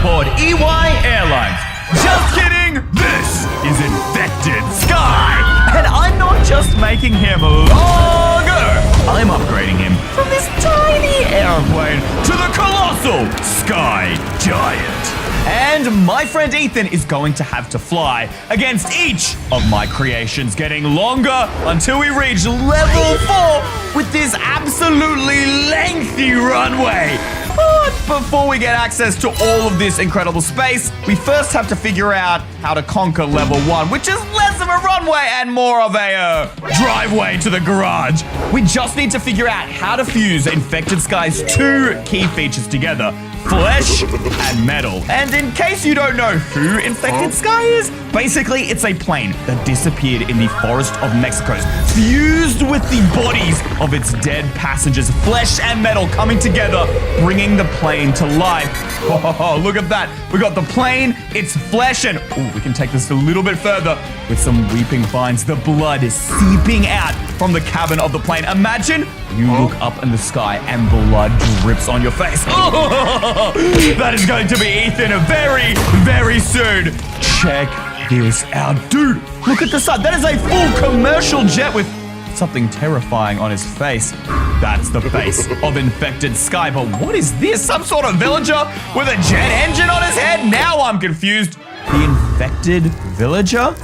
aboard EY Airlines. Just kidding! This is Infected Sky! And I'm not just making him longer! I'm upgrading him from this tiny airplane to the colossal Sky Giant. And my friend Ethan is going to have to fly against each of my creations, getting longer until we reach level 4 with this absolutely lengthy runway. But before we get access to all of this incredible space, we first have to figure out how to conquer level 1, which is less of a runway and more of a driveway to the garage. We just need to figure out how to fuse Infected Sky's 2 key features together: flesh and metal. And in case you don't know who Infected Sky is, basically it's a plane that disappeared in the forest of Mexico, fused with the bodies of its dead passengers, flesh and metal coming together, bringing the plane to life. Oh, look at that. We got the plane, its flesh, and we can take this a little bit further with some weeping vines. The blood is seeping out from the cabin of the plane. Imagine you look up in the sky and blood drips on your face. Oh, that is going to be Ethan very, very soon. Check this out. Dude, look at the sun. That is a full commercial jet with something terrifying on his face. That's the face of Infected Sky. But what is this? Some sort of villager with a jet engine on his head? Now I'm confused. The Infected Villager?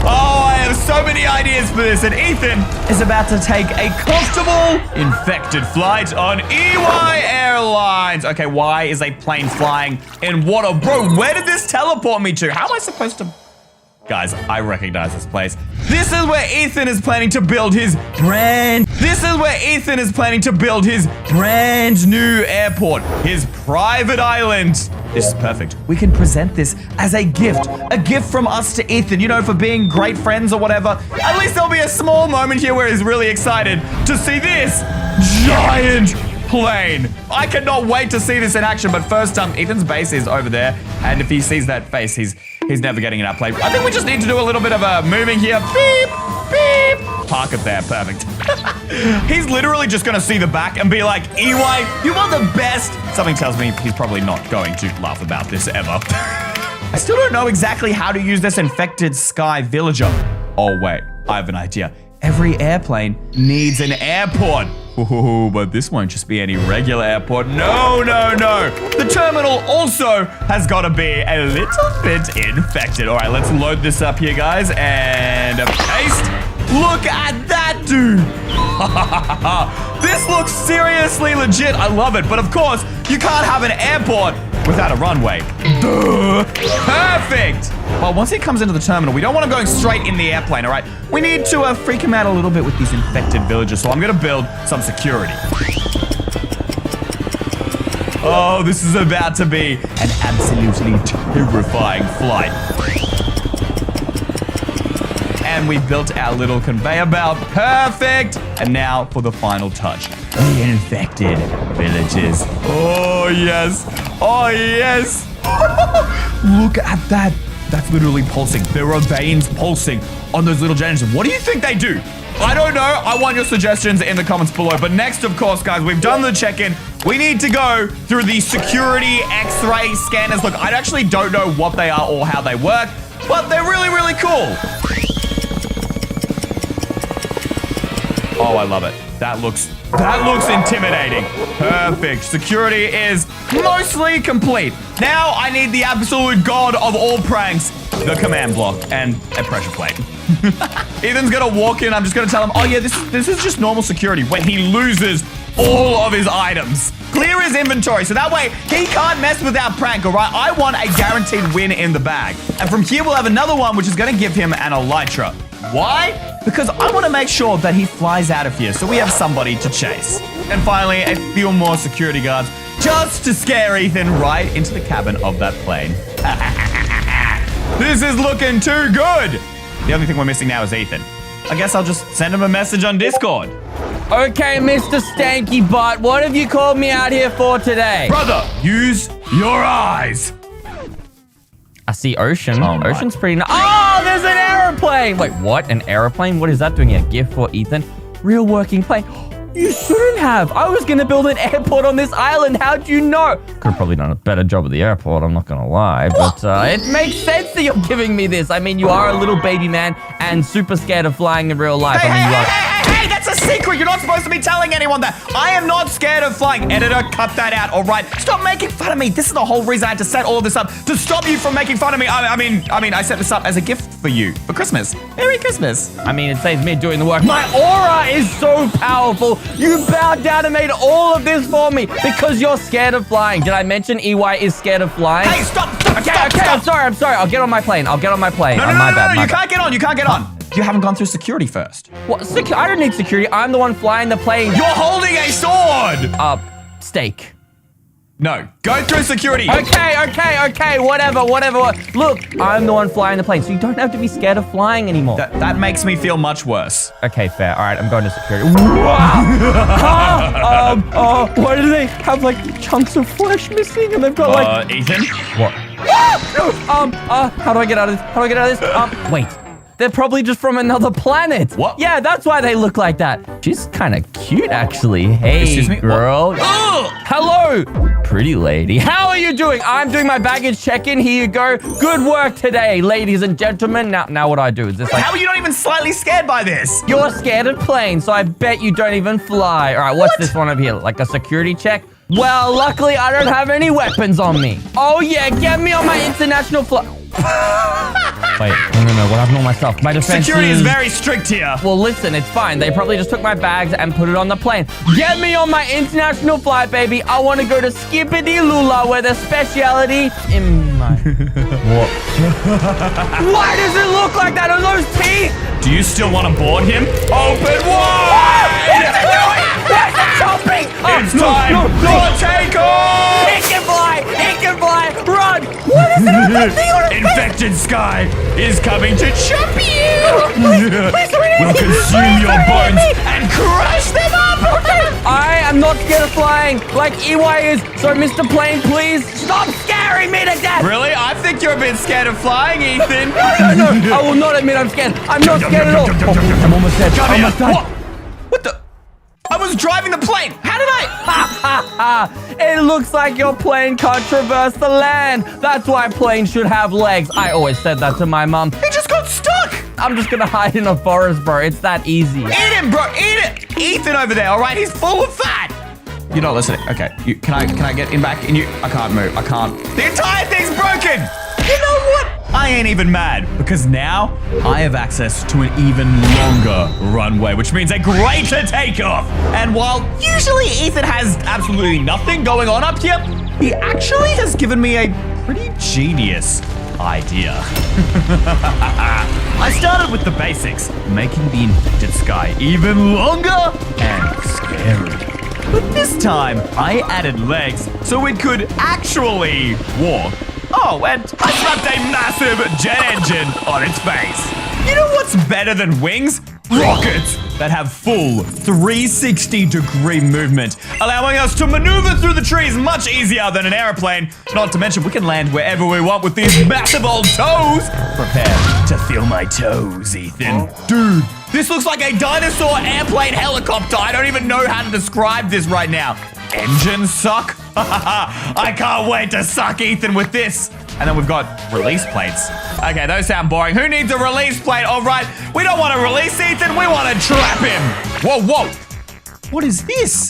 Oh, I have so many ideas for this, and Ethan is about to take a comfortable infected flight on EY Airlines. Okay, why is a plane flying in water? Bro, where did this teleport me to? How am I supposed to... Guys, I recognize this place. This is where Ethan is planning to build his brand new airport, his private island. This is perfect. We can present this as a gift from us to Ethan, you know, for being great friends or whatever. At least there'll be a small moment here where he's really excited to see this giant plane. I cannot wait to see this in action, but first, Ethan's base is over there, and if he sees that face, he's never getting in our plane. I think we just need to do a little bit of moving here. Beep, beep. Park it there, perfect. He's literally just gonna see the back and be like, EY, you are the best. Something tells me he's probably not going to laugh about this ever. I still don't know exactly how to use this Infected Sky Villager. Oh wait, I have an idea. Every airplane needs an airport. Ooh, but this won't just be any regular airport. No, no, no. The terminal also has got to be a little bit infected. All right, let's load this up here, guys, and paste. Look at that, dude. This looks seriously legit. I love it. But of course, you can't have an airport without a runway. Duh. Perfect. Well, once he comes into the terminal, we don't want him going straight in the airplane, all right? We need to freak him out a little bit with these infected villagers, so I'm going to build some security. Oh, this is about to be an absolutely terrifying flight. And we built our little conveyor belt. Perfect. And now for the final touch. The infected villagers. Oh, yes. Oh, yes. Look at that. That's literally pulsing. There are veins pulsing on those little engines. What do you think they do? I don't know. I want your suggestions in the comments below. But next, of course, guys, we've done the check-in. We need to go through the security X-ray scanners. Look, I actually don't know what they are or how they work, but they're really, really cool. Oh, I love it. That looks intimidating. Perfect. Security is mostly complete. Now I need the absolute god of all pranks, the command block and a pressure plate. Ethan's gonna walk in. I'm just gonna tell him, oh yeah, this is just normal security when he loses all of his items. Clear his inventory, so that way he can't mess with our prank, all right? I want a guaranteed win in the bag. And from here, we'll have another one, which is gonna give him an elytra. Why? Because I want to make sure that he flies out of here so we have somebody to chase. And finally, a few more security guards just to scare Ethan right into the cabin of that plane. This is looking too good. The only thing we're missing now is Ethan. I guess I'll just send him a message on Discord. Okay, Mr. Stanky Butt, what have you called me out here for today? Brother, use your eyes. I see ocean. Oh, Ocean's pretty nice. Oh, there's an aeroplane. Wait, what? An aeroplane? What is that doing here? Gift for Ethan. Real working plane. You shouldn't have. I was going to build an airport on this island. How'd you know? Could have probably done a better job at the airport, I'm not going to lie. But it makes sense that you're giving me this. I mean, you are a little baby man and super scared of flying in real life. Hey, that's a secret. You're not supposed to be telling anyone that. I am not scared of flying. Editor, cut that out, all right? Stop making fun of me. This is the whole reason I had to set all of this up, to stop you from making fun of me. I mean, I set this up as a gift for you for Christmas. Merry Christmas. I mean, it saves me doing the work. My aura is so powerful. You bowed down and made all of this for me because you're scared of flying. Did I mention EY is scared of flying? Hey, stop. Okay, I'm sorry. I'll get on my plane. No, You can't get on. You haven't gone through security first. What? I don't need security. I'm the one flying the plane. You're holding a sword. Steak. No, go through security. Okay, whatever. Look, I'm the one flying the plane, so you don't have to be scared of flying anymore. That makes me feel much worse. Okay, fair. All right, I'm going to security. Why do they have, like, chunks of flesh missing? And they've got, like... Ethan? What? How do I get out of this? Wait. They're probably just from another planet. What? Yeah, that's why they look like that. She's kind of cute, actually. Hey, excuse me? girl. Hello, pretty lady. How are you doing? I'm doing my baggage check-in. Here you go. Good work today, ladies and gentlemen. Now what do I do? Is this like... How are you not even slightly scared by this? You're scared of planes, so I bet you don't even fly. All right, what's this one over here? Like a security check? Well, luckily, I don't have any weapons on me. Oh, yeah, get me on my international flight. Wait, no, what happened to my stuff? My defense Security is very strict here. Well, listen, it's fine. They probably just took my bags and put it on the plane. Get me on my international flight, baby. I want to go to Skippity Lula, where the speciality in my... What? Why does it look like that? Are those teeth? Do you still want to board him? Open wide! What is it doing? Where's it jumping? It's time for takeoff! It can fly! Run! What is it on that thing on its Infected Sky is coming to chop you! Please, We'll consume your bones and crush them up! I am not scared of flying like EY is, so Mr. Plane, please stop scaring me to death! Really? I think you're a bit scared of flying, Ethan. No, I will not admit I'm scared. I'm not scared at all. I'm almost dead. Almost died. What the? I was driving the plane. How did I? It looks like your plane can't traverse the land. That's why planes should have legs. I always said that to my mom. It just got stuck. I'm just gonna hide in a forest, bro. It's that easy. Eat him, bro. Eat it. Ethan over there, all right? He's full of fat. You're not listening. Okay. Can I get in back? And I can't move. I can't. The entire thing's broken. You know what? I ain't even mad, because now I have access to an even longer runway, which means a greater takeoff. And while usually Ethan has absolutely nothing going on up here, he actually has given me a pretty genius idea. I started with the basics, making the infected sky even longer and scary. But this time, I added legs so it could actually walk. Oh, and I slapped a massive jet engine on its face. You know what's better than wings? Rockets that have full 360-degree movement, allowing us to maneuver through the trees much easier than an airplane. Not to mention, we can land wherever we want with these massive old toes. Prepare to feel my toes, Ethan. Dude, this looks like a dinosaur airplane helicopter. I don't even know how to describe this right now. Engines suck? I can't wait to suck Ethan with this. And then we've got release plates. Okay, those sound boring. Who needs a release plate? All right, we don't want to release Ethan. We want to trap him. Whoa. What is this?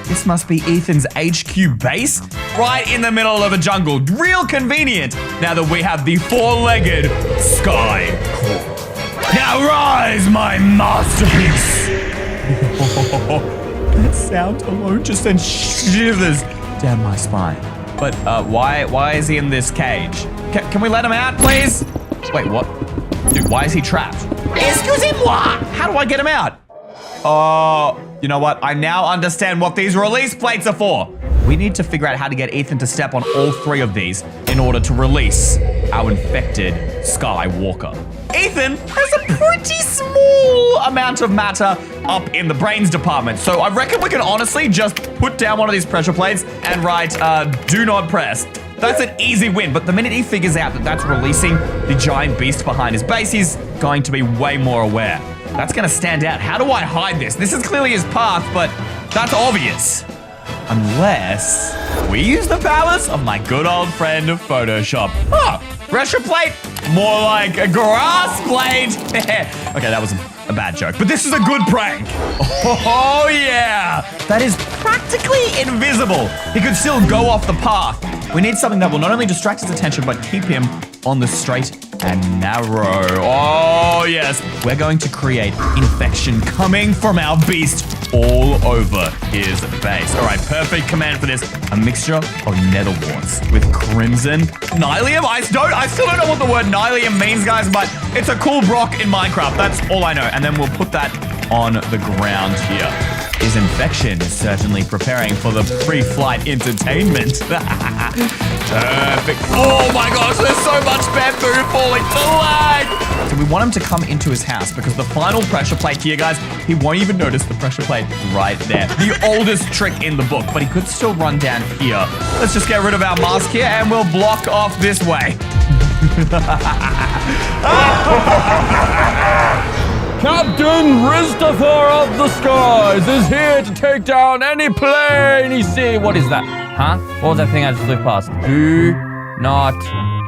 This must be Ethan's HQ base, right in the middle of a jungle. Real convenient now that we have the four-legged Sky Core. Now rise, my masterpiece. That sound alone just sends shivers down my spine. But why is he in this cage? Can we let him out, please? Wait, what? Dude, why is he trapped? Excusez-moi! How do I get him out? Oh, you know what? I now understand what these release plates are for. We need to figure out how to get Ethan to step on all three of these in order to release our infected Skywalker. Ethan has a pretty small amount of matter up in the brains department, so I reckon we can honestly just put down one of these pressure plates and write, do not press. That's an easy win, but the minute he figures out that that's releasing the giant beast behind his base, he's going to be way more aware. That's gonna stand out. How do I hide this? This is clearly his path, but that's obvious. Unless we use the powers of my good old friend of Photoshop. Oh, pressure plate. More like a grass blade. Okay, that was a bad joke, but this is a good prank. Oh, yeah. That is practically invisible. He could still go off the path. We need something that will not only distract his attention, but keep him on the straight and narrow. Oh, yes. We're going to create infection coming from our beast all over his base. All right, perfect command for this. A mixture of nether warts with crimson nylium. I still don't know what the word nylium means, guys, but it's a cool rock in Minecraft. That's all I know. And then we'll put that on the ground here. His infection is certainly preparing for the pre-flight entertainment. Perfect. Oh my gosh, there's so much bamboo falling. The lag! So we want him to come into his house because the final pressure plate here, guys, he won't even notice the pressure plate right there. The oldest trick in the book, but he could still run down here. Let's just get rid of our mask here and we'll block off this way. Captain Christopher of the Skies is here to take down any plane he sees. What is that? Huh? What was that thing I just flew past? Do not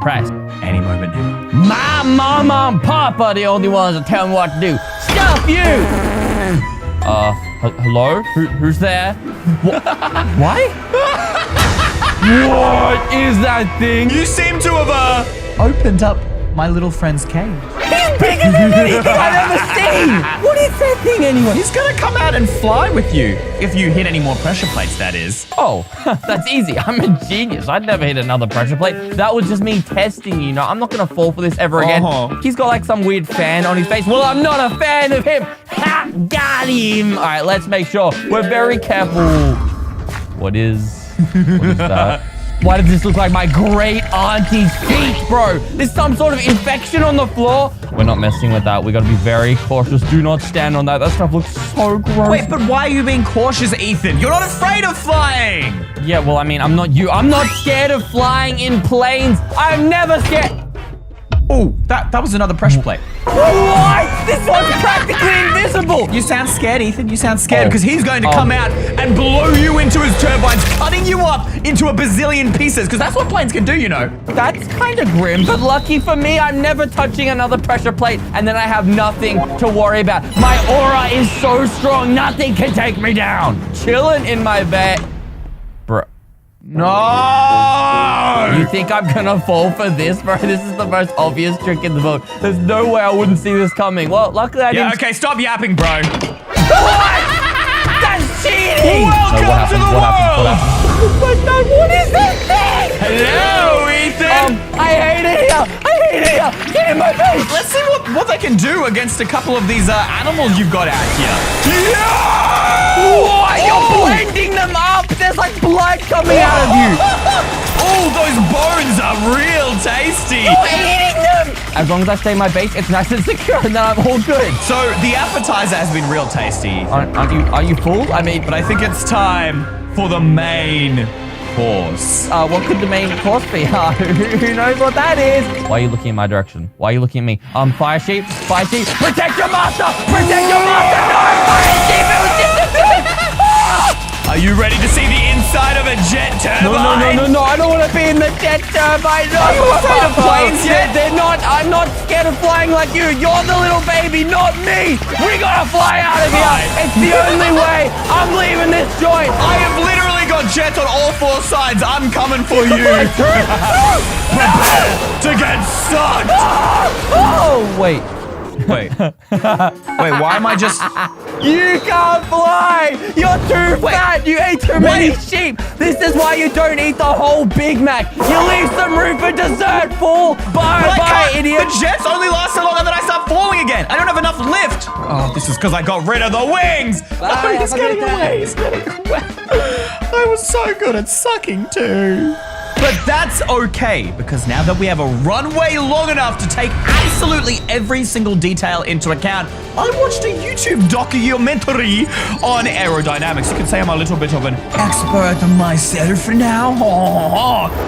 press. Any moment now. My mama and papa are the only ones that tell me what to do. Stop you! Hello? Who's there? What? What is that thing? You seem to have opened up my little friend's cage. He's bigger than anything I've ever seen! What is that thing anyway? He's gonna come out and fly with you. If you hit any more pressure plates, that is. Oh, that's easy. I'm a genius. I'd never hit another pressure plate. That was just me testing you. No, I'm not gonna fall for this ever again. He's got like some weird fan on his face. Well, I'm not a fan of him. Ha! Got him! All right, let's make sure we're very careful. What is that? Why does this look like my great auntie's feet, bro? There's some sort of infection on the floor. We're not messing with that. We gotta be very cautious. Do not stand on that. That stuff looks so gross. Wait, but why are you being cautious, Ethan? You're not afraid of flying! Yeah, well, I mean, I'm not you. I'm not scared of flying in planes. I'm never scared. Oh, that was another pressure plate. What? This one's practically invisible. You sound scared, Ethan. You sound scared because he's going to come out and blow you into his turbines, cutting you up into a bazillion pieces because that's what planes can do, you know. That's kind of grim, but lucky for me, I'm never touching another pressure plate and then I have nothing to worry about. My aura is so strong, nothing can take me down. Chilling in my bed. Bro. No! You think I'm gonna fall for this, bro? This is the most obvious trick in the book. There's no way I wouldn't see this coming. Well, luckily I didn't. Yeah, okay, stop yapping, bro. What? That's cheating! Welcome to the world! Oh my God, what is that thing? Hello, Ethan! I hate it here! I hate it here! Get in my face! Let's see what they can do against a couple of these animals you've got out here. Yeah! What? You're blending them up! There's like blood coming out of you! Oh, those bones are real tasty! You're eating them! As long as I stay in my base, it's nice and secure, and then I'm all good. So, the appetizer has been real tasty. Are you full? I mean, but I think it's time for the main course. What could the main course be? Who knows what that is? Why are you looking in my direction? Why are you looking at me? Fire sheep, protect your master! Protect your master! No, fire sheep! It was just Are you ready to see the inside of a jet turbine? No, I don't want to be in the jet turbine. No, are you afraid of planes yet? They're not. I'm not scared of flying like you. You're the little baby, not me. We gotta fly out of here. It's the only way. I'm leaving this joint. I have literally got jets on all four sides. I'm coming for you. Prepare to get sucked. Oh, wait. Wait, why am I just... You can't fly! You're too fat! You ate too many sheep! This is why you don't eat the whole Big Mac! You leave some room for dessert, fool! Bye, idiot! The jets only last so long and then I start falling again! I don't have enough lift! Oh, this is because I got rid of the wings! Bye, he's getting away! He's getting away! I was so good at sucking too! But that's okay, because now that we have a runway long enough to take absolutely every single detail into account, I watched a YouTube documentary on aerodynamics. You can say I'm a little bit of an expert myself now.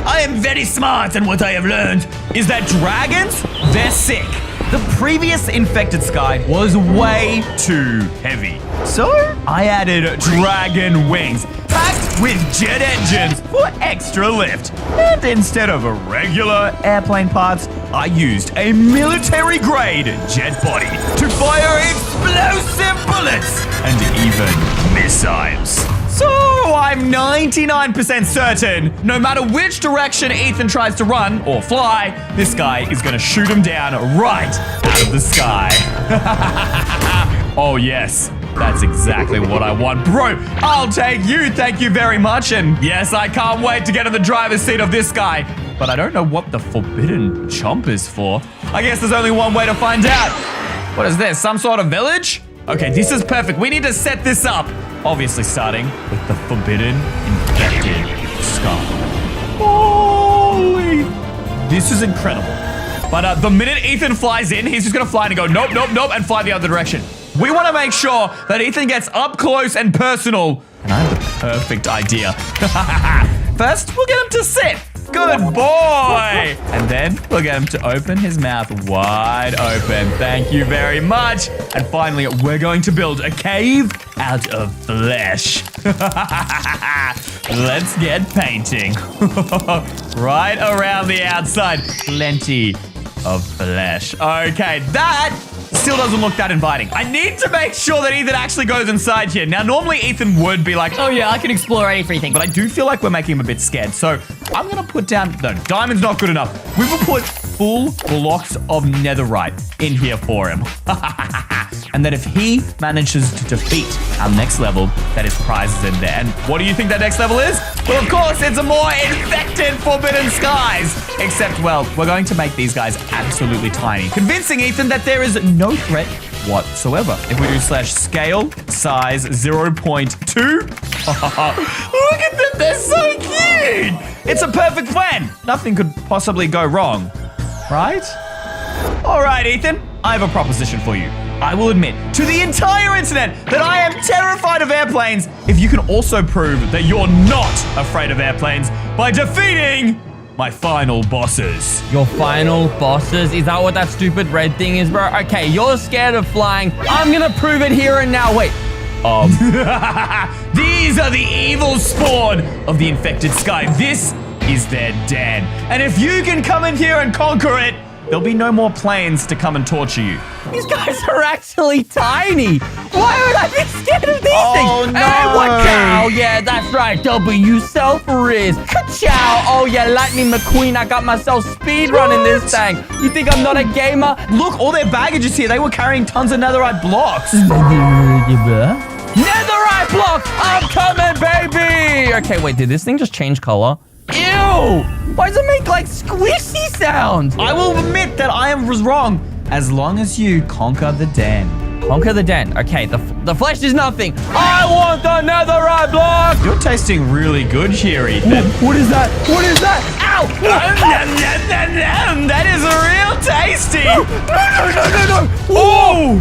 I am very smart, and what I have learned is that dragons, they're sick. The previous infected sky was way too heavy. So I added dragon wings, packed with jet engines for extra lift. And instead of regular airplane parts, I used a military-grade jet body to fire explosive bullets and even missiles. So I'm 99% certain, no matter which direction Ethan tries to run or fly, this guy is going to shoot him down right out of the sky. Oh yes, that's exactly what I want. Bro, I'll take you, thank you very much. And yes, I can't wait to get in the driver's seat of this guy. But I don't know what the forbidden chomp is for. I guess there's only one way to find out. What is this, some sort of village? Okay, this is perfect. We need to set this up. Obviously starting with the forbidden infected sky. Holy! This is incredible. But the minute Ethan flies in, he's just gonna fly and go, nope, nope, nope, and fly the other direction. We wanna make sure that Ethan gets up close and personal. And I have the perfect idea. First, we'll get him to sit. Good boy! And then we'll get him to open his mouth wide open. Thank you very much. And finally, we're going to build a cave out of flesh. Let's get painting. Right around the outside. Plenty of flesh. Okay, that still doesn't look that inviting. I need to make sure that Ethan actually goes inside here. Now, normally Ethan would be like, Oh yeah, I can explore everything. but I do feel like we're making him a bit scared. So I'm going to put down, no, diamond's not good enough. We will put full blocks of netherite in here for him. And then if he manages to defeat our next level, that is prizes in there. And what do you think that next level is? Well, of course, it's a more infected Forbidden Skies. Except, well, we're going to make these guys absolutely tiny, convincing Ethan that there is no threat whatsoever. If we do /scale size 0.2, look at them, they're so cute. It's a perfect plan. Nothing could possibly go wrong, right? All right, Ethan, I have a proposition for you. I will admit to the entire internet that I am terrified of airplanes if you can also prove that you're not afraid of airplanes by defeating my final bosses. Your final bosses? Is that what that stupid red thing is, bro? Okay, you're scared of flying. I'm gonna prove it here and now. Wait. These are the evil spawn of the infected sky. This is their den. And if you can come in here and conquer it, there'll be no more planes to come and torture you. These guys are actually tiny. Why would I be scared of these Oh, things? no. Hey, watch out. Yeah, that's right. W self-riz. Ka-chow. Oh, yeah, Lightning McQueen. I got myself speed running this thing. You think I'm not a gamer? Look, all their baggage is here. They were carrying tons of netherite blocks. Netherite block. I'm coming, baby. Okay, wait. Did this thing just change color? Ew. Why does it make, like, squishy sounds? I will admit that I was wrong. As long as you conquer the den. Conquer the den. Okay, the flesh is nothing. I want the netherite block. You're tasting really good here, Ethan. What is that? What is that? Ow! That is real tasty. No. Oh!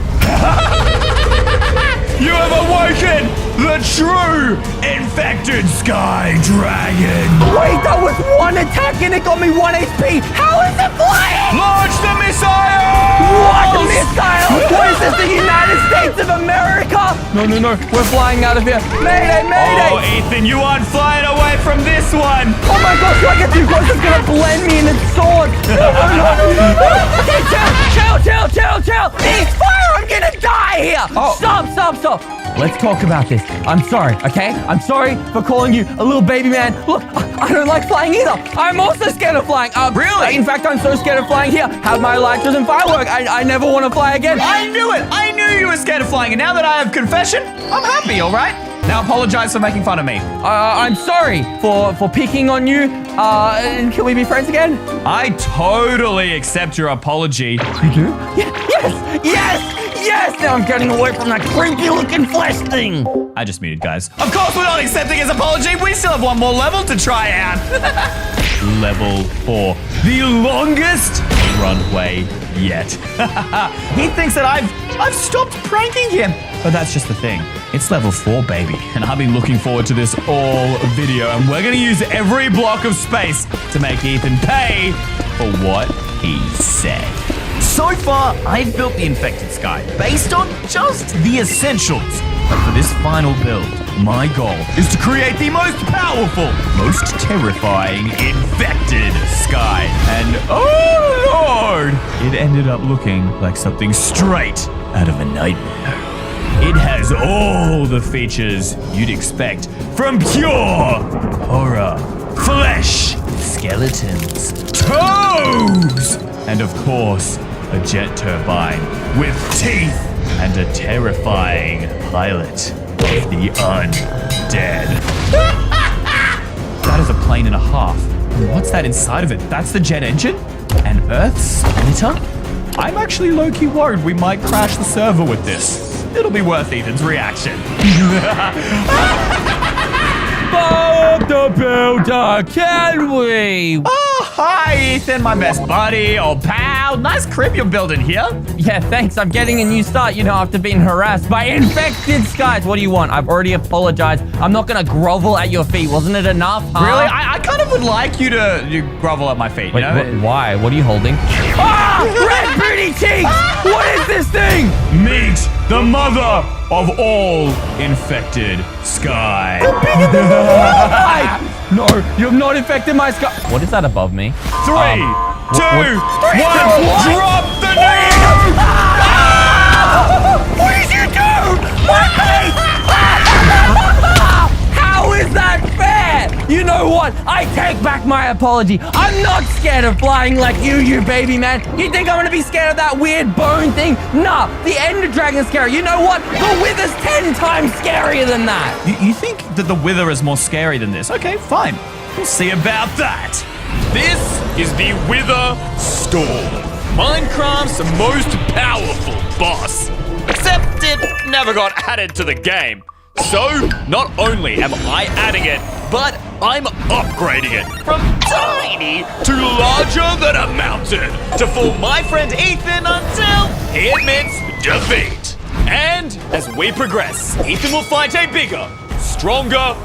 You have awoken the true infected sky dragon. Wait, that was one attack and it got me 1 HP. How is it flying? Launch the missile! What? The missile? What is this, the United States of America? No. We're flying out of here. Mayday. Oh, Ethan, you aren't flying away from this one. Oh my gosh, if I get too close, it's gonna blend me in its sword. No. Okay, chill. Cease fire, I'm gonna die here. Oh. Stop. Let's talk about this. I'm sorry, okay? I'm sorry for calling you a little baby man. Look, I don't like flying either. I'm also scared of flying. Really? In fact, I'm so scared of flying here. Have my lighters and firework. I never want to fly again. I knew it. I knew you were scared of flying. And now that I have confession, I'm happy, all right? Now apologize for making fun of me. I'm sorry for picking on you. And can we be friends again? I totally accept your apology. You do? Yes! Now I'm getting away from that creepy-looking flesh thing. I just muted, guys. Of course we're not accepting his apology. We still have one more level to try out. Level 4. The longest runway yet. He thinks that I've stopped pranking him. But that's just the thing. It's level 4, baby. And I've been looking forward to this all video. And we're going to use every block of space to make Ethan pay for what he said. So far, I've built the infected sky based on just the essentials. But for this final build, my goal is to create the most powerful, most terrifying infected sky. And oh lord, it ended up looking like something straight out of a nightmare. It has all the features you'd expect from pure horror. Flesh, skeletons, toes, and of course, a jet turbine with teeth and a terrifying pilot of the undead. That is a plane and a half. And what's that inside of it? That's the jet engine? An Earth splitter? I'm actually low-key worried we might crash the server with this. It'll be worth Ethan's reaction. Bob the Builder, can we? Oh, hi, Ethan, my best buddy, old pal. Nice crib you're building here. Yeah, thanks. I'm getting a new start, after being harassed by infected skies. What do you want? I've already apologized. I'm not going to grovel at your feet. Wasn't it enough, huh? Really? I kind of would like you to grovel at my feet, Wait, why? What are you holding? Ah! Red booty cheeks! What is this thing? Meet the mother of all infected sky. No, you've not infected my sky. What is that above me? 3, 2, 1, drop the knee! What did you do? My face! How is that fair? You know what? I take back my apology. I'm not scared of flying like you baby man. You think I'm gonna be scared of that weird bone thing? Nah, the Ender Dragon's scary. You know what? The Wither's 10 times scarier than that. You think that the Wither is more scary than this? Okay, fine. We'll see about that. This is the Wither Storm, Minecraft's most powerful boss. Except it never got added to the game. So, not only am I adding it, but I'm upgrading it from tiny to larger than a mountain to fool my friend Ethan until he admits defeat. And as we progress, Ethan will fight a bigger, stronger,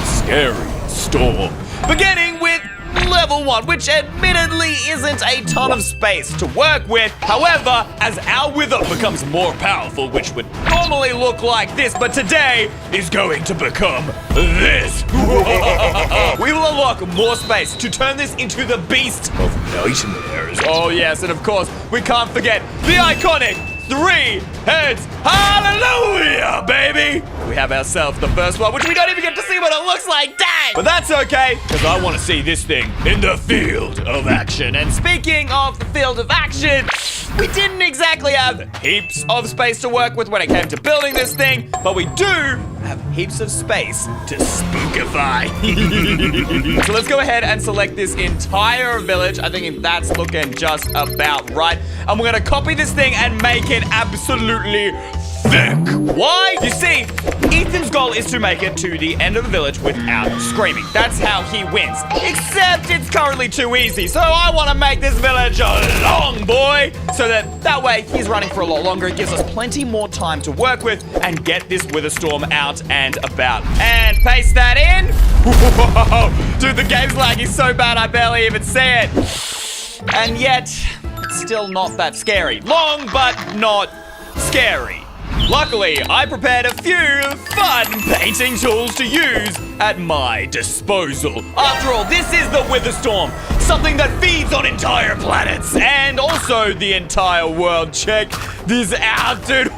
scary storm. Beginning with level 1, which admittedly isn't a ton of space to work with. However, as our Wither becomes more powerful, which would normally look like this, but today is going to become this. We will unlock more space to turn this into the Beast of Nightmares. Oh yes, and of course, we can't forget the iconic 3 heads. Hallelujah, baby! We have ourselves the first one, which we don't even get to see what it looks like. Dang! But that's okay, because I want to see this thing in the field of action. And speaking of the field of action, we didn't exactly have heaps of space to work with when it came to building this thing, but we do have heaps of space to spookify. So let's go ahead and select this entire village. I think that's looking just about right. And we're gonna copy this thing and make it absolutely thick. Why? You see, Ethan's goal is to make it to the end of the village without screaming. That's how he wins. Except it's currently too easy. So I want to make this village long, boy. So that way he's running for a lot longer. It gives us plenty more time to work with and get this Wither Storm out and about. And paste that in. Whoa. Dude, the game's lagging so bad I barely even see it. And yet, it's still not that scary. Long, but not scary. Luckily, I prepared a few fun painting tools to use at my disposal. After all, this is the Wither Storm, something that feeds on entire planets and also the entire world. Check this out, dude.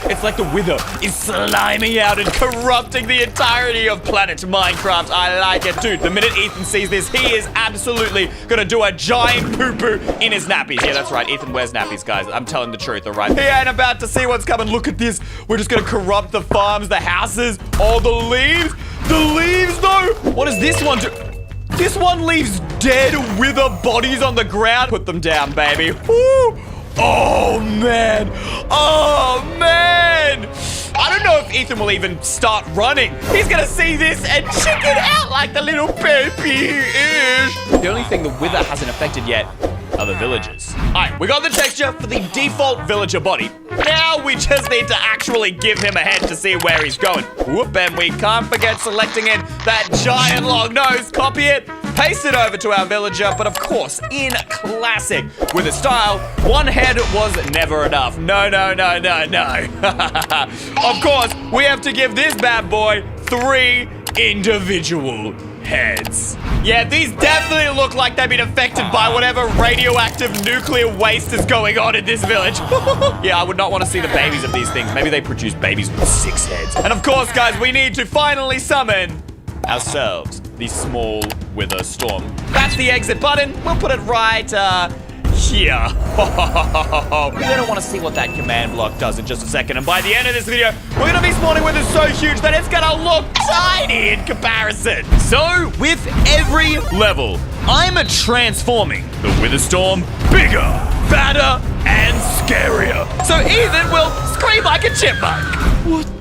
It's like the Wither is sliming out and corrupting the entirety of planet Minecraft. I like it, dude. The minute Ethan sees this, he is absolutely gonna do a giant poo-poo in his nappies. Yeah, that's right. Ethan wears nappies, guys. I'm telling the truth, all right? He ain't about to see what's coming. Look at this. We're just gonna corrupt the farms, the houses, all the leaves. The leaves, though? What does this one do? This one leaves dead Wither bodies on the ground. Put them down, baby. Woo. Oh, man. Oh, man. I don't know if Ethan will even start running. He's gonna see this and chicken out like the little baby he is. The only thing the Wither hasn't affected yet are the villagers. All right, we got the texture for the default villager body. Now we just need to actually give him a head to see where he's going. Whoop, and we can't forget selecting in that giant long nose. Copy it, paste it over to our villager, but of course, in classic Wither style, one head was never enough. No, no, no, no, no. Of course, we have to give this bad boy 3 individual heads. Yeah, these definitely look like they've been affected by whatever radioactive nuclear waste is going on in this village. Yeah, I would not want to see the babies of these things. Maybe they produce babies with 6 heads. And of course, guys, we need to finally summon ourselves the small Wither Storm. That's the exit button. We'll put it right here. We're gonna want to see what that command block does in just a second. And by the end of this video, we're gonna be spawning Withers so huge that it's gonna look tiny in comparison. So with every level, I'm transforming the Wither Storm bigger, fatter, and scarier. So Ethan will scream like a chipmunk. What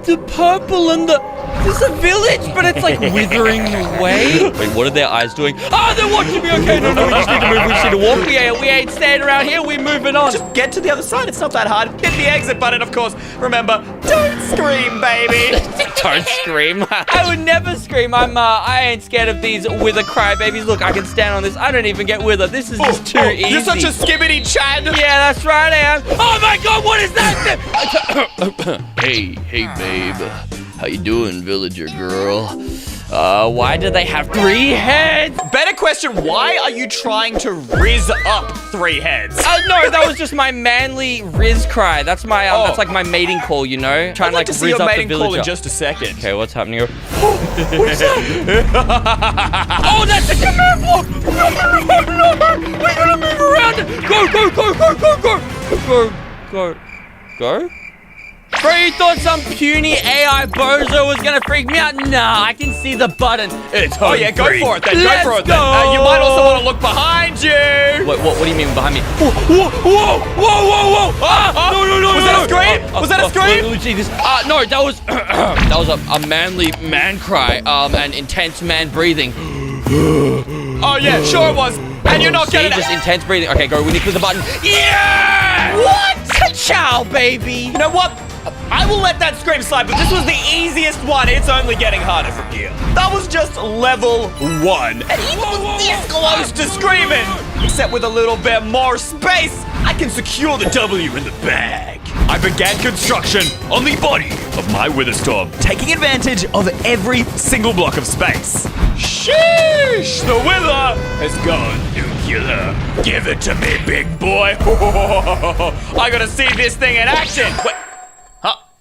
the purple and the... This is a village, but it's like withering away. Wait, what are their eyes doing? Oh, they're watching me. Okay, no, we just need to move. We just need to walk. We ain't staying around here. We're moving on. Just get to the other side. It's not that hard. Hit the exit button, of course. Remember, don't scream, baby. Don't scream. I would never scream. I ain't scared of these Wither crybabies. Look, I can stand on this. I don't even get Wither. This is just too easy. You're such a skibbity Chad. Yeah, that's right, I am. Oh my God, what is that? Hey, babe. How you doing, villager girl? Why do they have 3 heads? Better question, why are you trying to rizz up 3 heads? No, that was just my manly Riz cry. That's my, that's like my mating call, you know? Trying I'd like to see your rizz up mating the call villager. in just a second. Okay, what's happening? What is that? Oh, that's a command block! No! We're gonna move around! Go! Bro, you thought some puny AI bozo was gonna freak me out? Nah, I can see the button. It's Oh yeah, go for it then. Let's go for it go. then. You might also want to look behind you. Wait, what do you mean behind me? Whoa! No! Was that a scream? Was that a scream? Let me see this. No, that was that was a manly man cry, and intense man breathing. Oh yeah, sure it was. And you're not getting just intense breathing. Okay, go. We need to click the button. Yeah! What? Ciao, baby. You know what? I will let that scream slide, but this was the easiest one. It's only getting harder from here. That was just level 1. And even this close to screaming. Except with a little bit more space, I can secure the W in the bag. I began construction on the body of my Wither Storm, taking advantage of every single block of space. Sheesh! The Wither has gone nuclear. Give it to me, big boy. I gotta see this thing in action. Wait.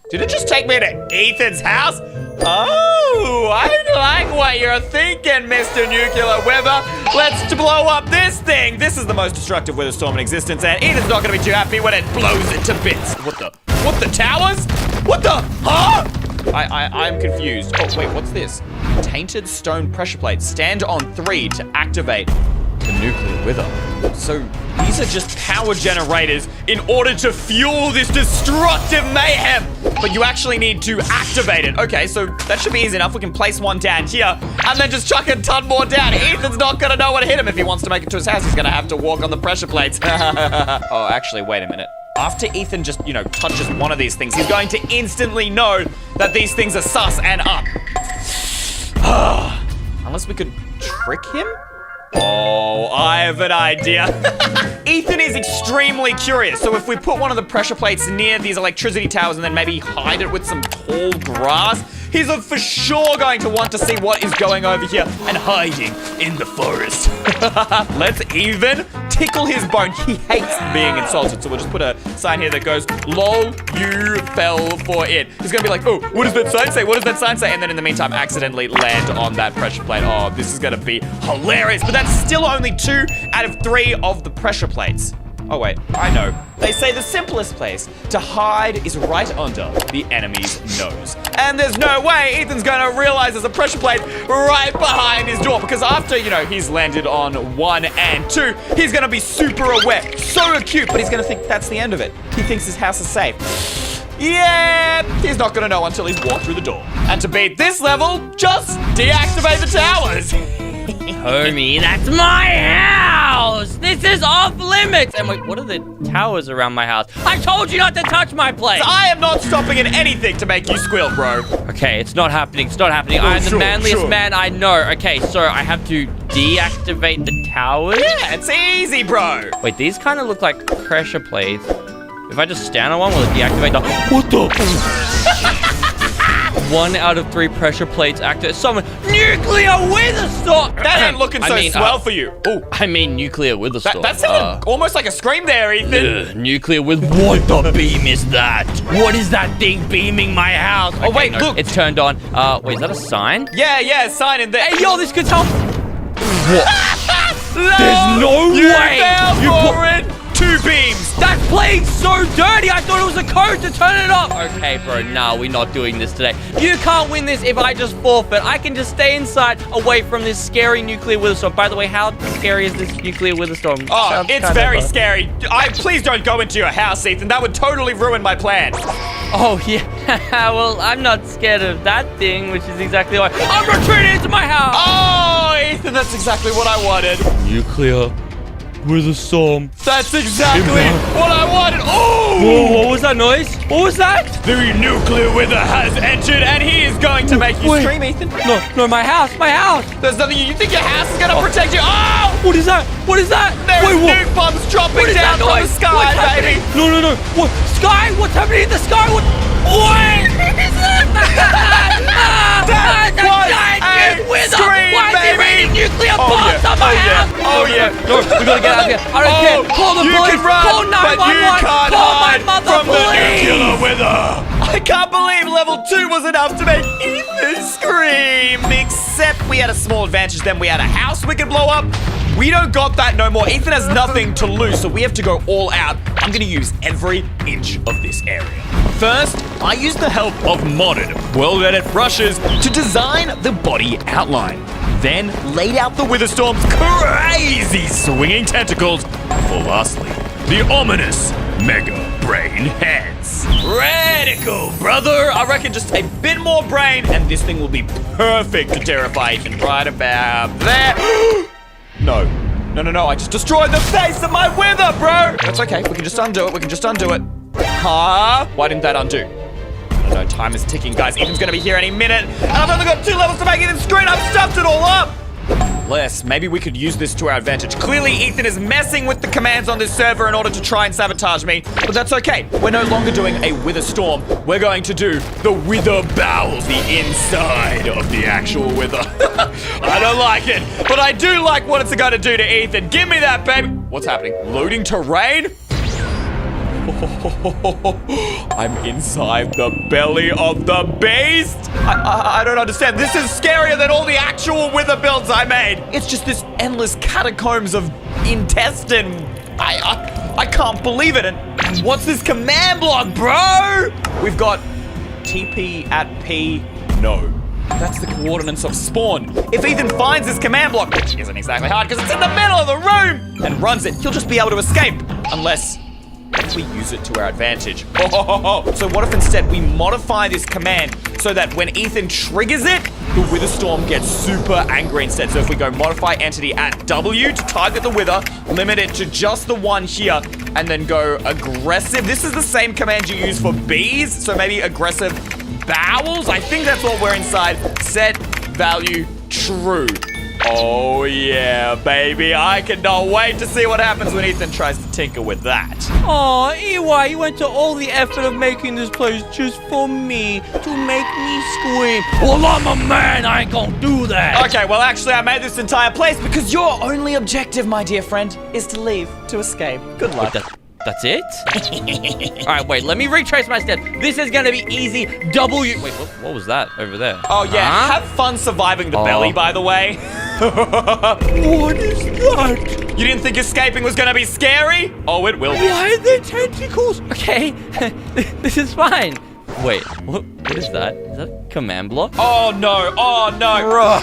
Did it just take me to Ethan's house? Oh, I like what you're thinking, Mr. Nuclear Wither. Let's blow up this thing. This is the most destructive Wither Storm in existence, and Ethan's not gonna be too happy when it blows it to bits. What the towers? What the, huh? I'm confused. Oh, wait, what's this? Tainted stone pressure plate. Stand on 3 to activate the Nuclear Wither. So these are just power generators in order to fuel this destructive mayhem. But you actually need to activate it. Okay, so that should be easy enough. We can place one down here and then just chuck a ton more down. Ethan's not gonna know what to hit him. If he wants to make it to his house, he's gonna have to walk on the pressure plates. Oh, actually, wait a minute. After Ethan just, touches one of these things, he's going to instantly know that these things are sus and up. Unless we could trick him? Oh, I have an idea. Ethan is extremely curious, so if we put one of the pressure plates near these electricity towers and then maybe hide it with some tall grass, he's for sure going to want to see what is going over here and hiding in the forest. Let's even tickle his bone. He hates being insulted, so we'll just put a sign here that goes, lol, you fell for it. He's gonna be like, oh, what does that sign say? What does that sign say? And then in the meantime, accidentally land on that pressure plate. Oh, this is gonna be hilarious. But that's still only 2 out of 3 of the pressure plates. Oh wait, I know. They say the simplest place to hide is right under the enemy's nose. And there's no way Ethan's gonna realize there's a pressure plate right behind his door, because after, he's landed on 1 and 2, he's gonna be super aware, so acute, but he's gonna think that's the end of it. He thinks his house is safe. Yeah, he's not gonna know until he's walked through the door. And to beat this level, just deactivate the towers. Homie, that's my house! limits. This is off limits. And wait, what are the towers around my house? I told you not to touch my place. I am not stopping at anything to make you squeal, bro. Okay, it's not happening. It's not happening. I'm the manliest man I know. Okay, so I have to deactivate the towers? Yeah, it's easy, bro. Wait, these kind of look like pressure plates. If I just stand on one, will it deactivate the... What the... 1 out of 3 pressure plates activate. Summon nuclear witherstorm. That ain't looking so swell for you. Oh, I mean nuclear witherstorm. That sounded almost like a scream there, Ethan. Nuclear with... What the beam is that? What is that thing beaming my house? Oh, wait, look. It's turned on. Wait, is that a sign? Yeah, sign in there. Hey, yo, this could help. What? No, there's no way. You fell for it. 2 beams. That plate's so dirty. I thought it was a code to turn it off. Okay, bro. Nah, we're not doing this today. You can't win this if I just forfeit. I can just stay inside away from this scary nuclear witherstorm. By the way, how scary is this nuclear witherstorm? Oh, it's very scary. Please don't go into your house, Ethan. That would totally ruin my plan. Oh, yeah. Well, I'm not scared of that thing, which is exactly why I'm retreating into my house. Oh, Ethan, that's exactly what I wanted. Nuclear witherstorm. That's exactly what I wanted. Oh! Whoa, what was that noise? What was that? The nuclear wither has entered, and he is going to make you scream, Ethan. No, my house. There's nothing. You think your house is going to protect you? Oh! What is that? There's nuke bombs dropping down from the sky, baby. No. What? Sky? What's happening in the sky? What is that? That was a scream, Why is he raining nuclear bombs on my house? Oh, yeah. No, we gotta get out of here. I don't care. Call the police. Call 911. Call my mother, from the please. nuclear wither. I can't believe level 2 was enough to make Ethan scream. Except we had a small advantage then. We had a house we could blow up. We don't got that no more. Ethan has nothing to lose, so we have to go all out. I'm gonna use every inch of this area. First, I used the help of modded World Edit brushes to design the body outline. Then laid out the Witherstorm's crazy swinging tentacles. For lastly, the ominous Mega Brain Heads. Radical, brother! I reckon just a bit more brain and this thing will be perfect to terrify Ethan right about there. No, I just destroyed the face of my wither, bro! That's okay, we can just undo it, Huh? Why didn't that undo? No, time is ticking, guys. Ethan's gonna be here any minute, and I've only got 2 levels to make Ethan's screen. I've stuffed it all up! Unless, maybe we could use this to our advantage. Clearly, Ethan is messing with the commands on this server in order to try and sabotage me, but that's okay. We're no longer doing a wither storm. We're going to do the wither bowels, the inside of the actual wither. I don't like it, but I do like what it's going to do to Ethan. Give me that, baby. What's happening? Loading terrain? I'm inside the belly of the beast. I don't understand. This is scarier than all the actual wither builds I made. It's just this endless catacombs of intestine. I can't believe it. And what's this command block, bro? We've got TP at P. No. That's the coordinates of spawn. If Ethan finds this command block, which isn't exactly hard because it's in the middle of the room, and runs it, he'll just be able to escape. Unless we use it to our advantage. So what if instead we modify this command so that when Ethan triggers it, the Witherstorm gets super angry instead. So if we go modify entity at W to target the Wither, limit it to just the one here, and then go aggressive. This is the same command you use for bees, so maybe aggressive bowels. I think that's what we're inside. Set value true. Oh yeah, baby. I cannot wait to see what happens when Ethan tries to tinker with that. Aw, EY, you went to all the effort of making this place just for me, to make me scream. Well, I'm a man, I ain't gonna do that. Okay, well actually I made this entire place because your only objective, my dear friend, is to leave, to escape. Good luck. That's it? All right, wait, let me retrace my steps. This is gonna be easy. W. Wait, what was that over there? Oh yeah, have fun surviving the belly, by the way. What is that? You didn't think escaping was gonna be scary? Oh, it will be. Why are there tentacles? Okay, this is fine. Wait, what is that? Is that a command block? Oh no, Bro,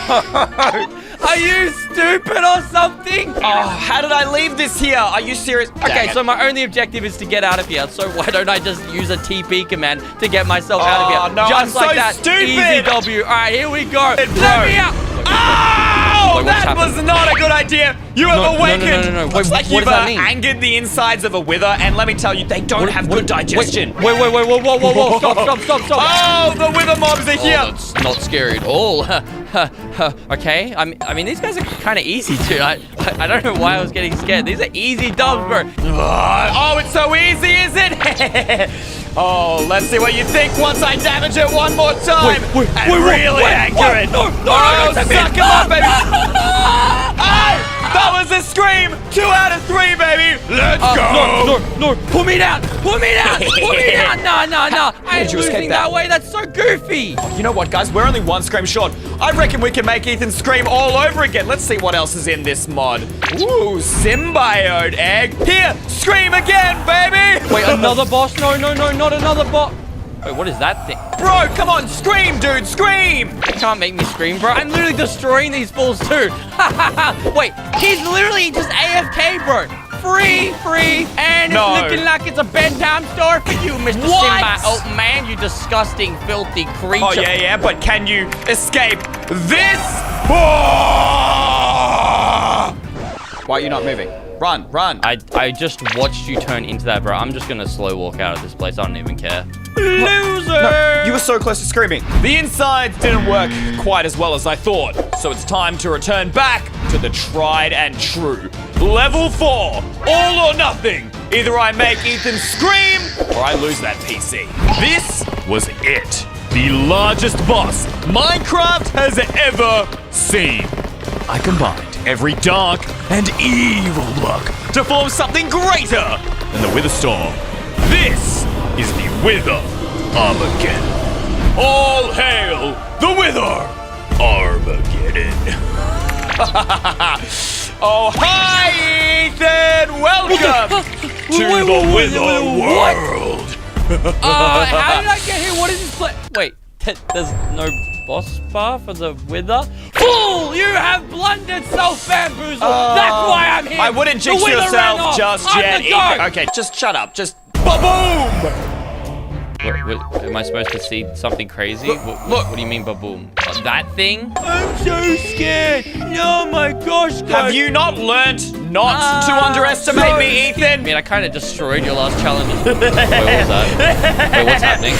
are you stupid or something? Oh, how did I leave this here? Are you serious? Okay, so my only objective is to get out of here. So why don't I just use a TP command to get myself out of here? No, just I'm like so that. stupid. Easy W. All right, here we go. Bro. Let me out. Ow! Oh, Wait, what's that was happened? not a good idea. You have No, awakened. no. Looks Wait, like what you've does that mean? angered the insides of a wither, and let me tell you, they don't have good digestion. Wait, whoa. Stop. Oh, the wither mobs are here. Oh, that's not scary at all. Okay, I mean, these guys are kind of easy too. I don't know why I was getting scared. These are easy dubs, bro. Oh, it's so easy, is it? Oh, let's see what you think once I damage it one more time. Wait, really anger it. No, Oh, don't suck him up, baby. That was a scream. 2 out of 3, baby. Let's go. No, put me down. No. I ain't did you escape losing that? that way. That's so goofy. You know what, guys? We're only 1 scream short. I reckon we can make Ethan scream all over again. Let's see what else is in this mod. Ooh, symbiote egg. Here, scream again, baby. Wait, another boss? No, not another boss. Wait, what is that thing? Bro, come on, scream, dude, scream. You can't make me scream, bro. I'm literally destroying these fools too. Wait, he's literally just AFK, bro. Free, and No. it's looking like it's a bedtime story for you, Mr. What? Symbiote man, you disgusting, filthy creature. Oh, yeah, but can you escape this? Why are you not moving? Run. I just watched you turn into that, bro. I'm just gonna slow walk out of this place. I don't even care. Loser! No, you were so close to screaming. The insides didn't work quite as well as I thought, so it's time to return back to the tried and true. Level 4, all or nothing. Either I make Ethan scream, or I lose that PC. This was it. The largest boss Minecraft has ever seen. I combined every dark and evil look to form something greater than the Wither Storm. This is the Wither Armageddon. All hail the Wither Armageddon. Oh, hi, Ethan! Welcome to the Wither world. How did I get here? What is this place? Wait, there's no boss bar for the Wither? Fool! You have blundered self-bamboozled! That's why I'm here! I wouldn't jinx The Wither ran yourself off. just I'm yet, the goat. Ethan. Okay, just shut up. Just ba-boom! What, am I supposed to see something crazy? Look. What do you mean, baboom? That thing? I'm so scared. Oh my gosh, guys. Have you not learned not to underestimate me, Ethan? I mean, I kind of destroyed your last challenge. Wait, what was that? Wait, what's happening?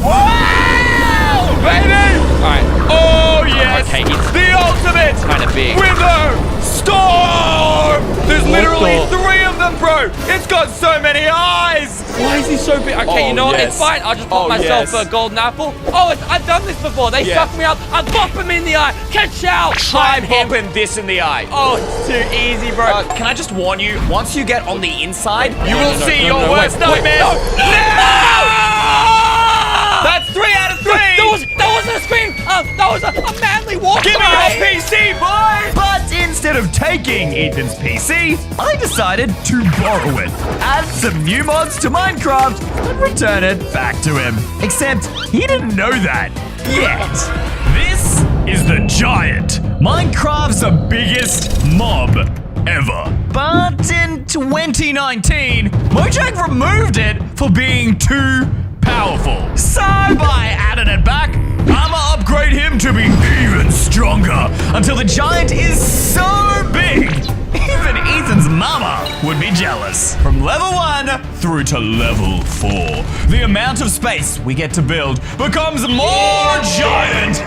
Wow, baby! Alright. Oh, yes! Okay, he's the ultimate kind of big. Wither Storm! There's literally the- 3 of them, bro! It's got so many eyes! Why is he so big? Okay, Oh, you know what? yes. It's fine. I'll just pop Oh, myself yes. a golden apple. Oh, I've done this before. They Yeah. suck me up. I bop him in the eye. Catch out. Try I'm him. popping this in the eye. Oh, it's too easy, bro. Can I just warn you, once you get on the inside, you will no, see no, your no, worst wait, nightmares. no. That's 3 out of 3! That wasn't a scream. That was a manly walk. Give me your PC, boy! But instead of taking Ethan's PC, I decided to borrow it, add some new mods to Minecraft, and return it back to him. Except he didn't know that yet. This is the Giant, Minecraft's biggest mob ever. But in 2019, Mojang removed it for being too powerful. So by adding it back, I'ma upgrade him to be even stronger until the Giant is so big, even Ethan's mama would be jealous. From level 1 through to level 4, the amount of space we get to build becomes more giant.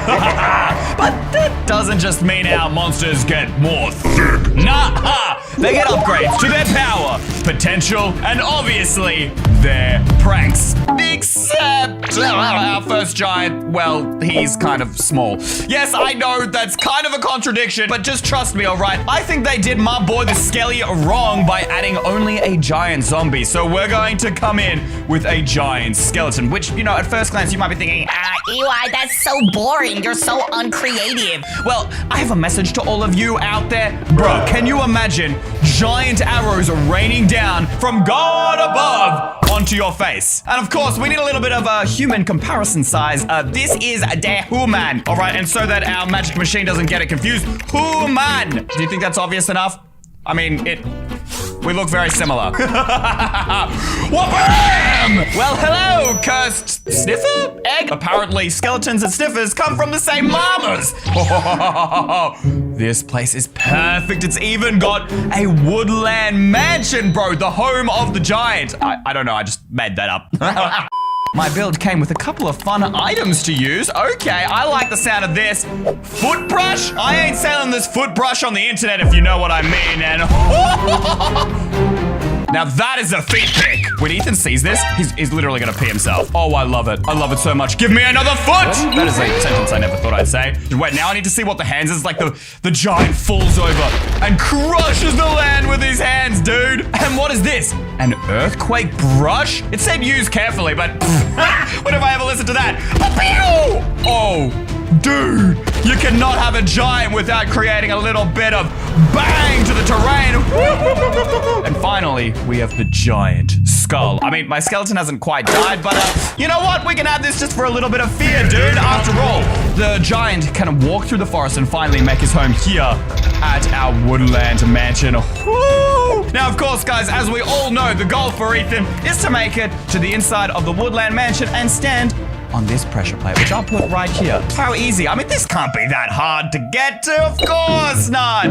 But that doesn't just mean our monsters get more thick. Nah, they get upgrades to their power, potential, and obviously their pranks. Except our first giant, well, he's kind of small. Yes, I know that's kind of a contradiction, but just trust me, alright? I think they did my boy the Skelly wrong by adding only a giant zombie. So we're going to come in with a giant skeleton, which, you know, at first glance you might be thinking, Eli, that's so boring. You're so uncreative. well, I have a message to all of you out there. Bro, can you imagine giant arrows raining down from God above onto your face? And of course, we need a little bit of a human comparison size. This is the human, all right? And so that our magic machine doesn't get it confused, human. Do you think that's obvious enough? I mean, it We look very similar. Wha-bam! Well, hello, cursed sniffer? Egg? Apparently, skeletons and sniffers come from the same llamas. This place is perfect. It's even got a woodland mansion, bro. The home of the giant. I don't know. I just made that up. My build came with a couple of fun items to use. Okay, I like the sound of this. Foot brush? I ain't selling this foot brush on the internet if you know what I mean. And now that is a feet pic. When Ethan sees this, he's literally gonna pee himself. Oh, I love it. I love it so much. Give me another foot! That is a sentence I never thought I'd say. Wait, now I need to see what the hands is. Like the giant falls over and crushes the land with his hands, dude. And what is this? An earthquake brush? It said use carefully, but when have I ever listened to that? Oh, dude, you cannot have a giant without creating a little bit of bang to the terrain. And finally, we have the giant skull. I mean, my skeleton hasn't quite died, but you know what? We can have this just for a little bit of fear, dude. After all, the giant can walk through the forest and finally make his home here at our woodland mansion. Woo! Now, of course, guys, as we all know, the goal for Ethan is to make it to the inside of the woodland mansion and stand on this pressure plate, which I'll put right here. How easy. I mean, this can't be that hard to get to. Of course not.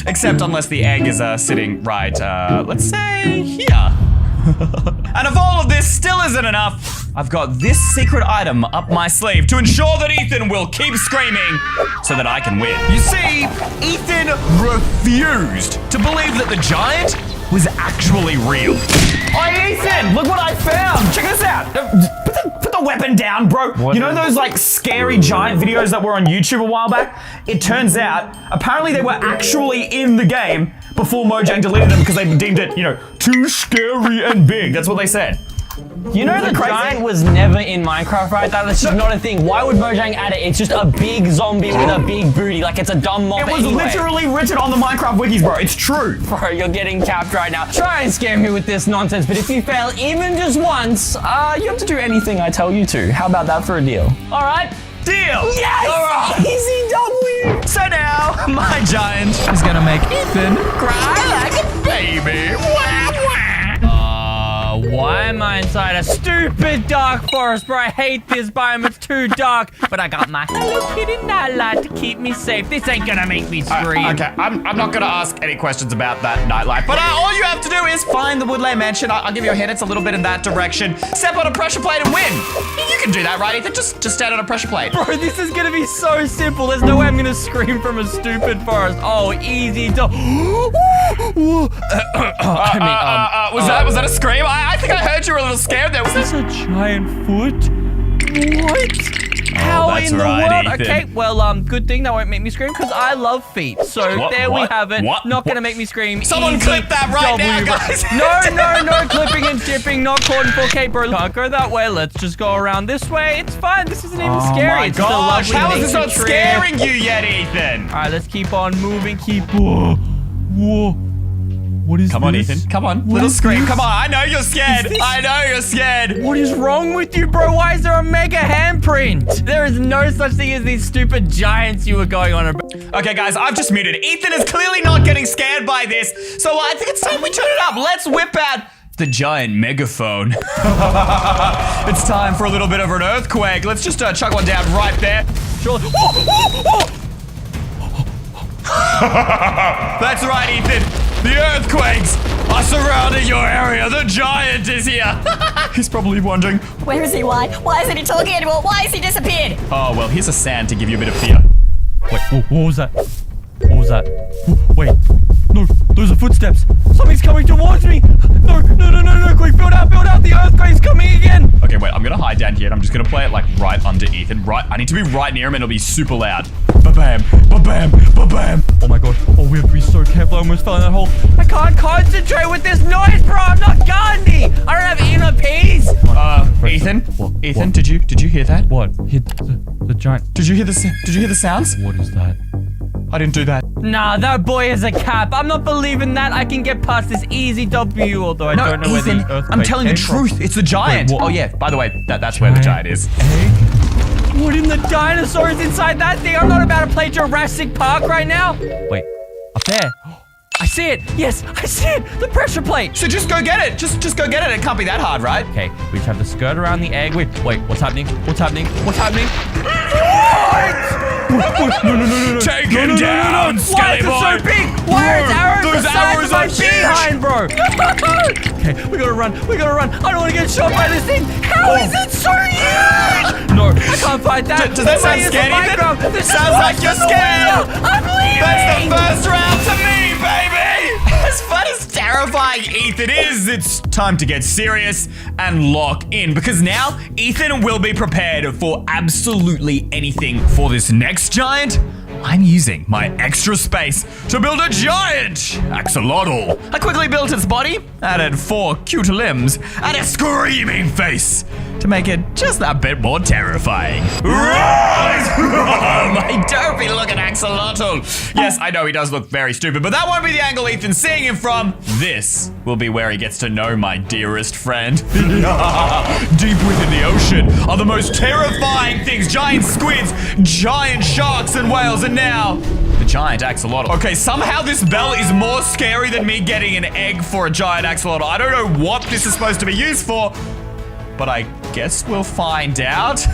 Except unless the egg is sitting right, let's say here. And if all of this still isn't enough, I've got this secret item up my sleeve to ensure that Ethan will keep screaming so that I can win. You see, Ethan refused to believe that the giant was actually real. Oh, Ethan, look what I found. Check this out. Put the weapon down, bro. You know those like scary giant videos that were on YouTube a while back? It turns out, apparently they were actually in the game before Mojang deleted them because they deemed it, you know, too scary and big. That's what they said. You know the giant was never in Minecraft, right? That's just not a thing. Why would Mojang add it? It's just a big zombie with a big booty. Like, it's a dumb mob. It was literally written on the Minecraft wikis, bro. It's true. Bro, you're getting capped right now. Try and scare me with this nonsense, but if you fail even just once, you have to do anything I tell you to. How about that for a deal? All right? Deal! Yes! All right. Easy W! So now, my giant is gonna make Ethan cry like a baby. Wah, wah. Why am I inside a stupid dark forest, bro? I hate this biome. It's too dark. But I got my Hello Kitty nightlight to keep me safe. This ain't gonna make me scream. Okay, I'm not gonna ask any questions about that nightlight, but all you have to do is find the woodland mansion. I'll give you a hint. It's a little bit in that direction. Step on a pressure plate and win. You can do that, right, Ethan? Just stand on a pressure plate. Bro, this is gonna be so simple. There's no way I'm gonna scream from a stupid forest. Oh, easy. Was that a scream? I think I heard you were a little scared there. Was That's a giant foot? What? How that's in the right, world? Ethan. Okay, well, good thing that won't make me scream because I love feet. So there we have it. Not gonna make me scream. Someone Easy clip that right now, W, bro. guys. No clipping and shipping. Not caught in 4K, bro. Can't go that way. Let's just go around this way. It's fine. This isn't even scary. Oh my It's just a gosh, lovely how is this nature not trip. scaring you yet, Ethan? All right, let's keep on moving. Whoa. What is Come on, Ethan. Come on. Little scream. Come on. I know you're scared. I know you're scared. What is wrong with you, bro? Why is there a mega handprint? There is no such thing as these stupid giants you were going on about. Okay, guys, I've just muted. Ethan is clearly not getting scared by this, so I think it's time we turn it up. Let's whip out the giant megaphone. It's time for a little bit of an earthquake. Let's just chuck one down right there. Sure. That's right, Ethan. The earthquakes are surrounding your area. The giant is here. He's probably wondering, Where is he? Why? Why isn't he talking anymore? Why has he disappeared? oh, well, here's a sand to give you a bit of fear. Wait, what was that? What was that? Wait, no, those are footsteps. Something's coming towards me. No, quick, build out. The earthquake's coming again. Okay, wait, I'm gonna hide down here and I'm just gonna play it like right under Ethan. I need to be right near him and it'll be super loud. Ba-bam, ba-bam, ba-bam. Oh my god. Oh, we have to be so careful. I almost fell in that hole. I can't concentrate with this noise, bro. I'm not Gandhi. I don't have inner peace. Ethan? What? Ethan, did you hear that? What? Hit the giant. Did you hear the sounds? What is that? I didn't do that. Nah, that boy is a cap. I'm not believing that. I can get past this easy W, although I don't know where the earthquake I'm telling the came from. truth. It's the giant. Wait, what? Oh yeah, by the way, that's where the giant is. Egg? What in the dinosaur is inside that thing? I'm not about to play Jurassic Park right now. Wait, up there. I see it. Yes, I see it. The pressure plate. So just go get it. Just go get it. It can't be that hard, right? Okay, we just have to skirt around the egg. Wait, what's happening? What's happening? What's happening? No. Take him down, Why Skelly is it boy. so big? Why are arrows Those the size arrows of my are huge. behind, bro? Okay, we gotta run. I don't want to get shot by this thing. How is it so huge? No, I can't fight that. Does that sound scary? Sounds like you're scared. I'm leaving. That's the first round to me, baby! As fun as terrifying Ethan is, it's time to get serious and lock in, because now Ethan will be prepared for absolutely anything. For this next giant, I'm using my extra space to build a giant axolotl. I quickly built its body, added 4 cute limbs, and a screaming face to make it just that bit more terrifying. Rise! My dopey looking axolotl. Yes, I know he does look very stupid, but that won't be the angle Ethan's seeing him from. This will be where he gets to know my dearest friend. Deep within the ocean are the most terrifying things. Giant squids, giant sharks and whales, and now the giant axolotl. Okay, somehow this bell is more scary than me getting an egg for a giant axolotl. I don't know what this is supposed to be used for, but I guess we'll find out.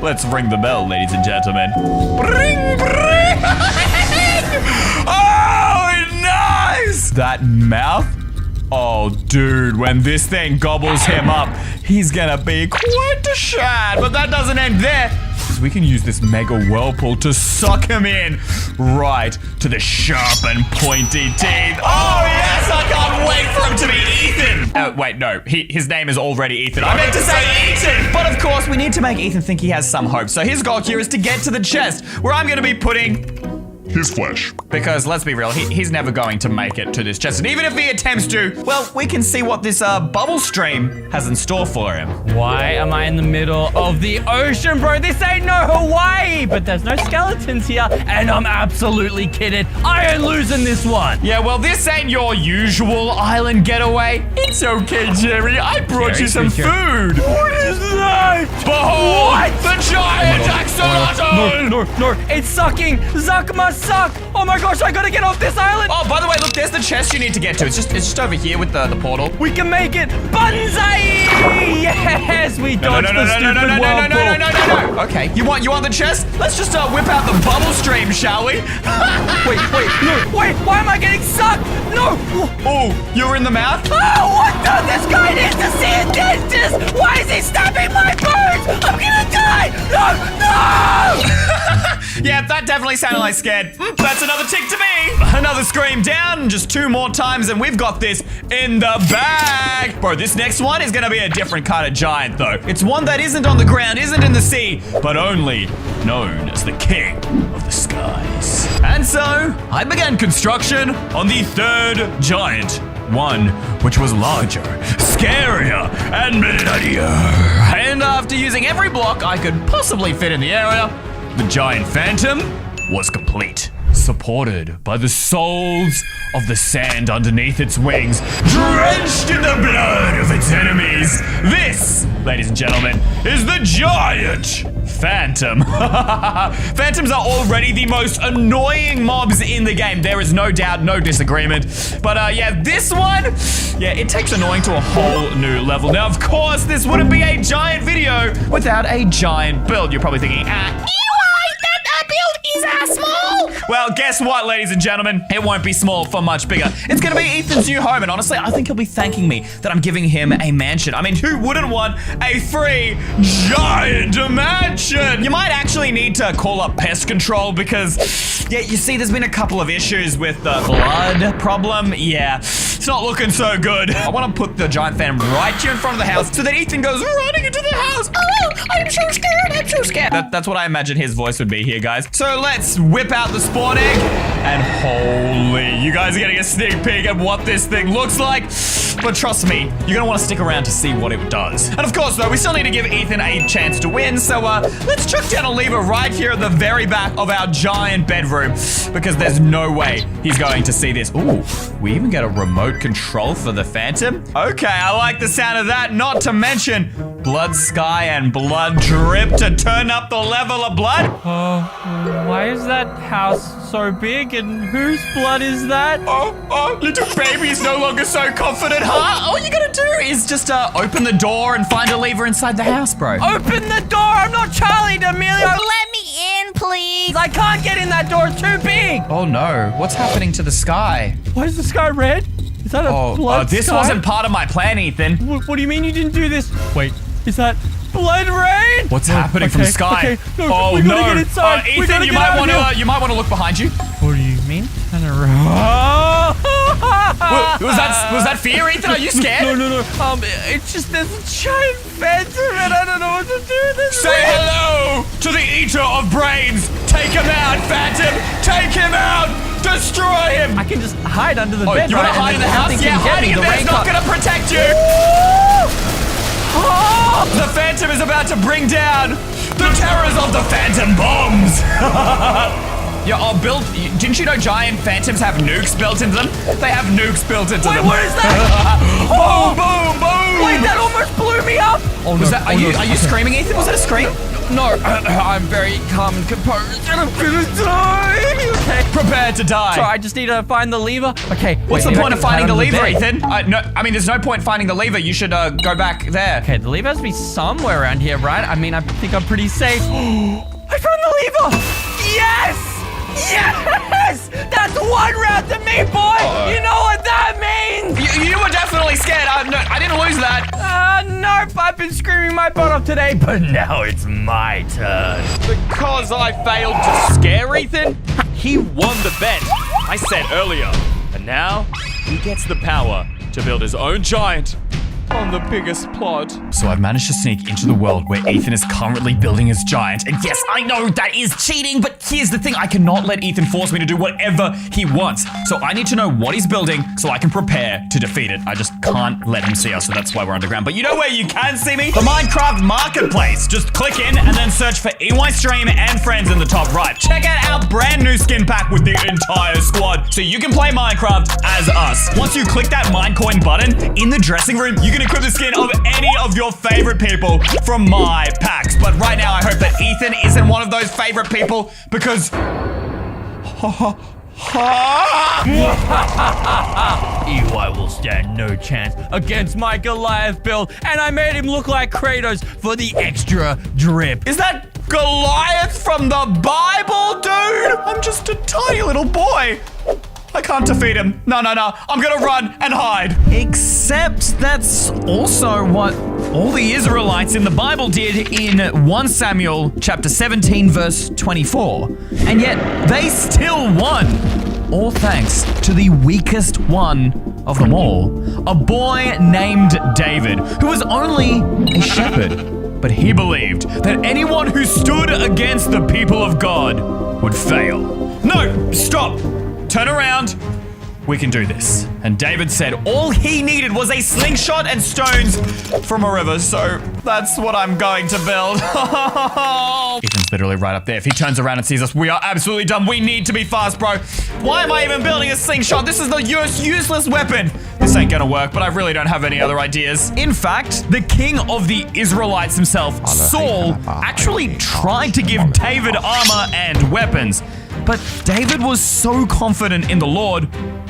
Let's ring the bell, ladies and gentlemen. Bring, bring! Oh, nice! That mouth? Oh, dude, when this thing gobbles him up, he's gonna be quite a shad. But that doesn't end there, because we can use this mega whirlpool to suck him in right to the sharp and pointy teeth. Oh, yes, I can't wait for him to be Ethan. Wait, no, his name is already Ethan. I meant to say Ethan. But of course, we need to make Ethan think he has some hope. So his goal here is to get to the chest, where I'm gonna be putting his flesh. Because let's be real, he's never going to make it to this chest. And even if he attempts to, well, we can see what this bubble stream has in store for him. Why am I in the middle of the ocean, bro? This ain't no Hawaii, but there's no skeletons here, and I'm absolutely kidding. I ain't losing this one. Yeah, well, this ain't your usual island getaway. It's okay, Jerry. I brought you some food. What is that? Behold, the giant axolotl! No, it's sucking. Zuck must suck. Oh my gosh, I gotta get off this island. Oh, by the way, look, there's the chest you need to get to. It's just over here with the portal. We can make it. Banzai! Yes, we dodged the stupid whirlpool. No. Okay, you want the chest? Let's just whip out the bubble stream, shall we? Wait, why am I getting sucked? No. Oh, you're in the mouth? Oh, what the? This guy needs to see a dentist. Why is he stabbing my birds? I'm gonna die. No. Yeah, that definitely sounded like scared. That's another tick to me. Another scream down, just 2 more times, and we've got this in the bag. Bro, this next one is gonna be a different kind of giant, though. It's one that isn't on the ground, isn't in the sea, but only known as the king of the skies. And so, I began construction on the 3rd giant. One which was larger, scarier, and bloodier. And after using every block I could possibly fit in the area, the giant phantom was complete. Supported by the souls of the sand underneath its wings, drenched in the blood of its enemies. This, ladies and gentlemen, is the giant phantom. Phantoms are already the most annoying mobs in the game. There is no doubt, no disagreement. But yeah, this one, yeah, it takes annoying to a whole new level. Now, of course, this wouldn't be a giant video without a giant build. You're probably thinking, small. Well, guess what, ladies and gentlemen? It won't be small for much bigger. It's gonna be Ethan's new home, and honestly, I think he'll be thanking me that I'm giving him a mansion. I mean, who wouldn't want a free giant mansion? You might actually need to call up pest control because, yeah, you see, there's been a couple of issues with the blood problem. Yeah, it's not looking so good. I want to put the giant phantom right here in front of the house so that Ethan goes running into the house. Oh, I'm so scared. That's what I imagine his voice would be here, guys. So let's whip out the spawn egg, and holy, you guys are getting a sneak peek at what this thing looks like. But trust me, you're gonna want to stick around to see what it does. And of course, though, we still need to give Ethan a chance to win, so let's chuck down a lever right here at the very back of our giant bedroom, because there's no way he's going to see this. Ooh, we even get a remote control for the phantom. Okay, I like the sound of that, not to mention blood sky and blood drip to turn up the level of blood? Why is that house so big and whose blood is that? Oh, little baby's no longer so confident, huh? All you gotta do is just open the door and find a lever inside the house, bro. Open the door! I'm not Charlie D'Amelio! Let me in, please. I can't get in that door, it's too big! Oh no, what's happening to the sky? Why is the sky red? Is that a blood this sky? wasn't part of my plan, Ethan. What do you mean you didn't do this? Wait, is that blood rain? What's happening from the sky? Okay, no, we gotta get inside. We Ethan, gotta you get out of here. might want to look behind you. What do you mean? Turn around. Was that fear, Ethan? Are you scared? No. It's just there's a giant phantom and I don't know what to do with this. Say hello to the eater of brains. Take him out, Phantom. Take him out. Destroy him. I can just hide under the bed, You want right? to hide in the house? Nothing Yeah, can get hiding me. in The there's rain not can't- going to protect you. The Phantom is about to bring down the terrors of the Phantom bombs. Yeah, didn't you know giant phantoms have nukes built into them? They have nukes built into them. what is that? Boom, boom, boom. Wait, that almost blew me up. Oh, Was that, are you screaming, Ethan? Was that a scream? No, I'm very calm and composed and I'm gonna die. Okay. Prepare to die. So I just need to find the lever. Okay. What's wait, the maybe point I of can finding hide the under lever, bed. Ethan? No, I mean, there's no point finding the lever. You should go back there. Okay, the lever has to be somewhere around here, right? I mean, I think I'm pretty safe. I found the lever! Yes! Yes! That's one round to me, boy! You know what that means! You were definitely scared. No, I didn't lose that. Nope, I've been screaming my butt off today, but now it's my turn. Because I failed to scare Ethan, he won the bet. I said earlier. And now, he gets the power to build his own giant on the biggest plot. So I've managed to sneak into the world where Ethan is currently building his giant. And yes, I know that is cheating, but here's the thing. I cannot let Ethan force me to do whatever he wants. So I need to know what he's building so I can prepare to defeat it. I just can't let him see us, so that's why we're underground. But you know where you can see me? The Minecraft Marketplace. Just click in and then search for EYstreem and friends in the top right. Check out our brand new skin pack with the entire squad, so you can play Minecraft as us. Once you click that Minecoin button in the dressing room, you can equip the skin of any of your favorite people from my packs. But right now, I hope that Ethan isn't one of those favorite people because... EY will stand no chance against my Goliath build, and I made him look like Kratos for the extra drip. Is that Goliath from the Bible, dude? I'm just a tiny little boy. I can't defeat him. No. I'm gonna run and hide. Except that's also what all the Israelites in the Bible did in 1 Samuel chapter 17, verse 24. And yet they still won. All thanks to the weakest one of them all. A boy named David, who was only a shepherd. But he believed that anyone who stood against the people of God would fail. No, stop. Turn around. We can do this. And David said all he needed was a slingshot and stones from a river. So that's what I'm going to build. Ethan's literally right up there. If he turns around and sees us, we are absolutely done. We need to be fast, bro. Why am I even building a slingshot? This is the useless weapon. This ain't gonna work, but I really don't have any other ideas. In fact, the king of the Israelites himself, Saul, actually tried to give David armor and weapons. But David was so confident in the Lord,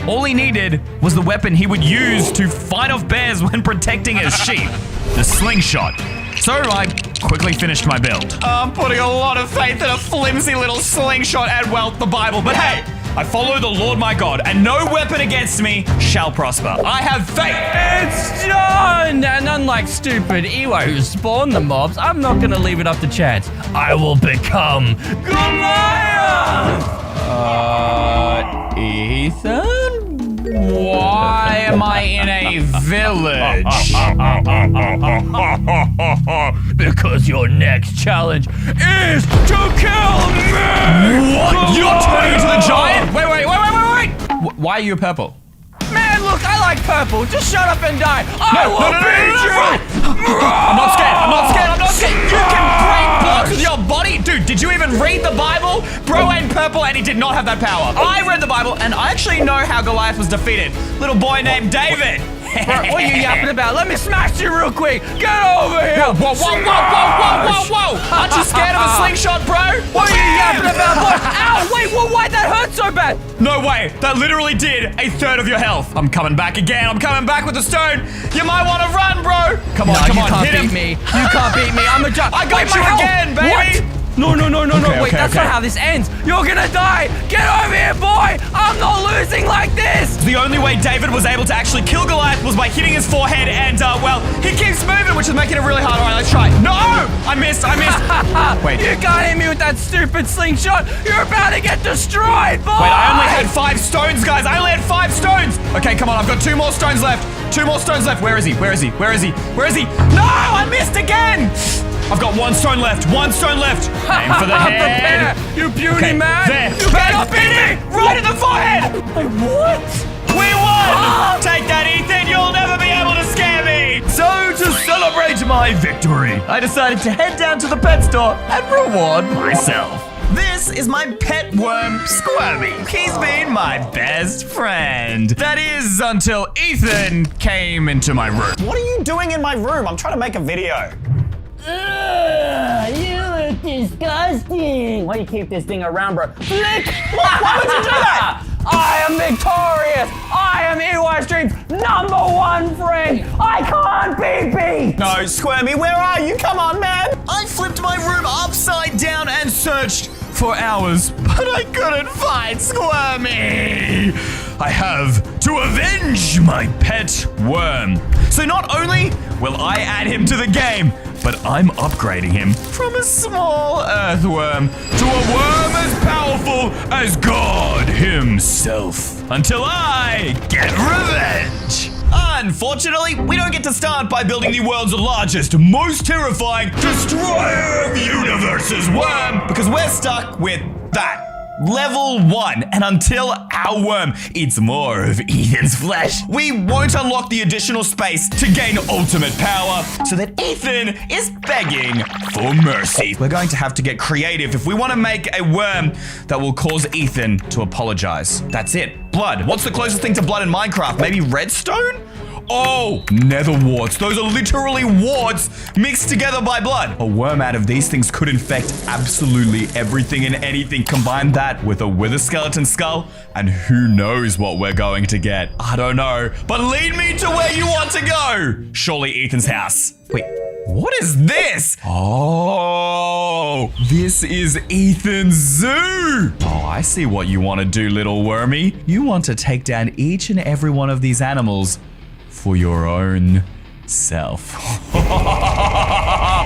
all he needed was the weapon he would use to fight off bears when protecting his sheep, the slingshot. So I quickly finished my build. I'm putting a lot of faith in a flimsy little slingshot and, well, the Bible. But hey, I follow the Lord my God, and no weapon against me shall prosper. I have faith. It's done! And unlike stupid EY who spawned the mobs, I'm not gonna leave it up to chance. I will become Goliath! Ethan? Why am I in a village? Because your next challenge is to kill me! What? You're turning into the giant? Wait. Why are you purple? Man, look, I like purple. Just shut up and die. I will beat you! I'm not scared. You can break blocks with your body. Dude, did you even read the Bible? Bro ain't purple and he did not have that power. I read the Bible and I actually know how Goliath was defeated. Little boy named David. Bro, what are you yapping about? Let me smash you real quick. Get over here. Whoa. Aren't you scared of a slingshot, bro? What are you yapping about, boy? Ow, wait, why'd that hurt so bad? No way. That literally did a third of your health. I'm coming back again. I'm coming back with the stone. You might want to run, bro. Come on, you can't hit him. beat me. You can't beat me. I'm a judge. I got you again, baby. What? No. Wait, okay, that's not how this ends. You're gonna die. Get over here, boy. I'm not losing like this. The only way David was able to actually kill Goliath was by hitting his forehead, and, well, he keeps moving, which is making it really hard. All right, let's try. No! I missed. Wait. You can't hit me with that stupid slingshot. You're about to get destroyed, boy. Wait, I only had 5 stones, guys. I only had 5 stones. Okay, come on. I've got 2 more stones left. 2 more stones left. Where is he? No! I missed again! I've got 1 stone left. 1 stone left. Aim for the head. You puny man. There. You cannot beat me. Right in the forehead. Wait, what? We won! Take that, Ethan! You'll never be able to scare me! So, to celebrate my victory, I decided to head down to the pet store and reward myself. This is my pet worm, Squirmy. He's been my best friend. That is, until Ethan came into my room. What are you doing in my room? I'm trying to make a video. You look disgusting. Why do you keep this thing around, bro? Flick! Why would you do that? I am victorious. I am EYstream's #1 friend. I can't be beat. No, Squirmy, where are you? Come on, man. I flipped my room upside down and searched for hours, but I couldn't find Squirmy. I have to avenge my pet worm. So not only will I add him to the game, but I'm upgrading him from a small earthworm to a worm as powerful as God himself. Until I get revenge. Unfortunately, we don't get to start by building the world's largest, most terrifying destroyer of universes worm, because we're stuck with that. Level 1, and until our worm eats more of Ethan's flesh, we won't unlock the additional space to gain ultimate power, so that Ethan is begging for mercy. We're going to have to get creative if we want to make a worm that will cause Ethan to apologize. That's it. Blood. What's the closest thing to blood in Minecraft? Maybe redstone? Oh, nether warts. Those are literally warts mixed together by blood. A worm out of these things could infect absolutely everything and anything. Combine that with a wither skeleton skull, and who knows what we're going to get. I don't know, but lead me to where you want to go. Surely Ethan's house. Wait, what is this? Oh, this is Ethan's zoo. Oh, I see what you want to do, little wormy. You want to take down each and every one of these animals for your own self.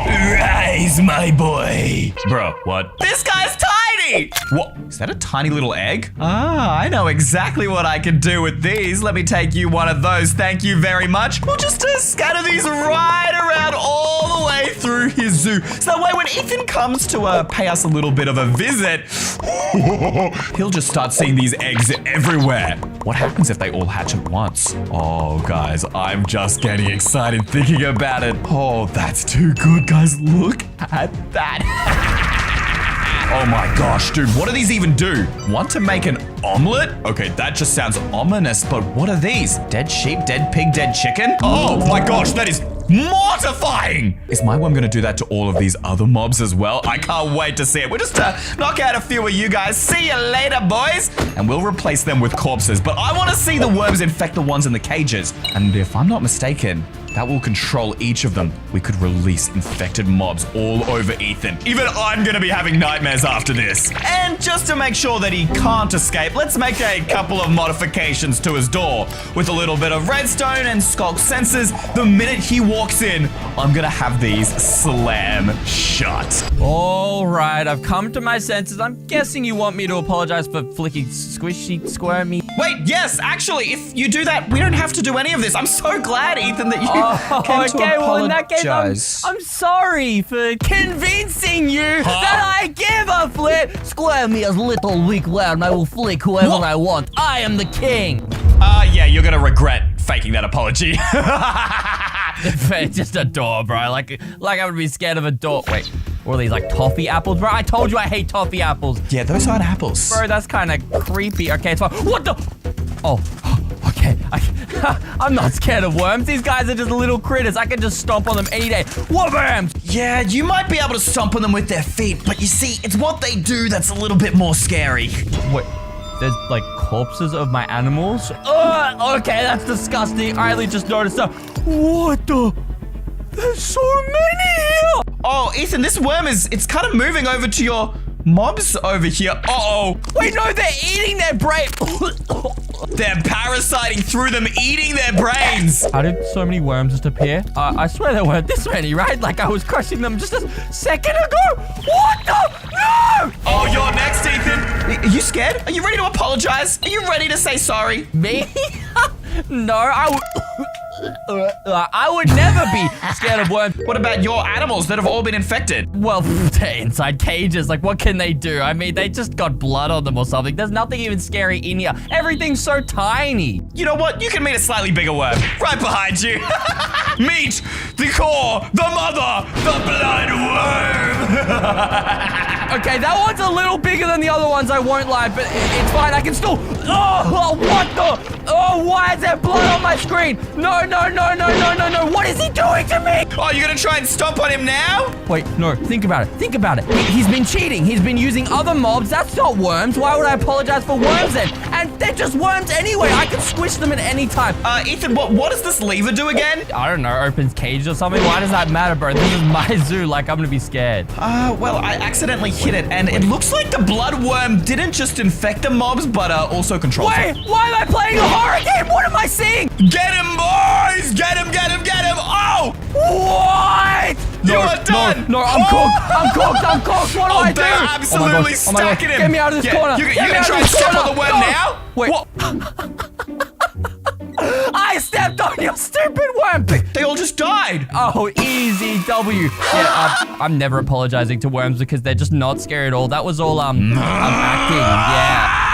Rise, my boy. Bro, what? This guy's tiny! What? Is that a tiny little egg? Ah, I know exactly what I can do with these. Let me take you one of those. Thank you very much. We'll just scatter these right around all the way through his zoo. So that way when Ethan comes to pay us a little bit of a visit, he'll just start seeing these eggs everywhere. What happens if they all hatch at once? Oh, guys, I'm just getting excited thinking about it. Oh, that's too good, guys. Look at that. Oh my gosh, dude, what do these even do? Want to make an omelet? Okay, that just sounds ominous, but what are these? Dead sheep, dead pig, dead chicken? Oh my gosh, that is mortifying! Is my worm gonna do that to all of these other mobs as well? I can't wait to see it. We'll just knock out a few of you guys. See you later, boys! And we'll replace them with corpses, but I wanna see the worms infect the ones in the cages. And if I'm not mistaken, that will control each of them. We could release infected mobs all over Ethan. Even I'm gonna be having nightmares after this. And just to make sure that he can't escape, let's make a couple of modifications to his door. With a little bit of redstone and skulk sensors, the minute he walks in, I'm gonna have these slam shut. All right, I've come to my senses. I'm guessing you want me to apologize for flicking squishy squirmy. Wait, yes, actually, if you do that, we don't have to do any of this. I'm so glad, Ethan, that you came to apologize. Well, in that case, I'm sorry for convincing you that I give a flip. Square me as little weak lad, and I will flick whoever I want. I am the king. Yeah, you're gonna regret faking that apology. It's just a door, bro. Like I would be scared of a door. Wait, what are these, like toffee apples, bro? I told you I hate toffee apples. Yeah, those aren't apples. Bro, that's kind of creepy. Okay, it's fine. What the? Oh, okay. I'm not scared of worms. These guys are just little critters. I can just stomp on them any day. Worms! Yeah, you might be able to stomp on them with their feet, but you see, it's what they do that's a little bit more scary. Wait, there's like corpses of my animals? Okay, that's disgusting. I only just noticed that. What the? There's so many here! Oh, Ethan, this worm it's kind of moving over to your mobs over here. Uh-oh. Wait, no, they're eating their brain. They're parasiting through them, eating their brains. How did so many worms just appear? I swear there weren't this many, right? Like I was crushing them just a second ago. What the? No! Oh, you're next, Ethan. Are you scared? Are you ready to apologize? Are you ready to say sorry? Me? No, I would never be scared of worms. What about your animals that have all been infected? Well, they're inside cages. Like, what can they do? I mean, they just got blood on them or something. There's nothing even scary in here. Everything's so tiny. You know what? You can meet a slightly bigger worm right behind you. Meet the core, the mother, the blood worm. Okay, that one's a little bigger than the other ones, I won't lie, but it's fine. I can still... Oh, what the... Oh, why is there blood on my screen? No. What is he doing to me? Oh, you're gonna try and stomp on him now? Wait, no, think about it. He's been cheating. He's been using other mobs. That's not worms. Why would I apologize for worms then? And they're just worms anyway. I can squish them at any time. Ethan, what does this lever do again? I don't know, opens cages or something. Why does that matter, bro? This is my zoo. Like, I'm gonna be scared. Well, I accidentally hit it, and it looks like the blood worm didn't just infect the mobs, but also control them. Wait, why am I playing a horror game? What am I seeing? Get him, boys! Get him! Oh! What? You are done! No, I'm cooked. What do I do? They're absolutely stacking him. Get me out of this corner. You're gonna try and step on the worm now? Wait. I stepped on your stupid worm. They all just died. Oh, easy W. Yeah, I'm never apologizing to worms because they're just not scary at all. That was all, I'm acting, yeah.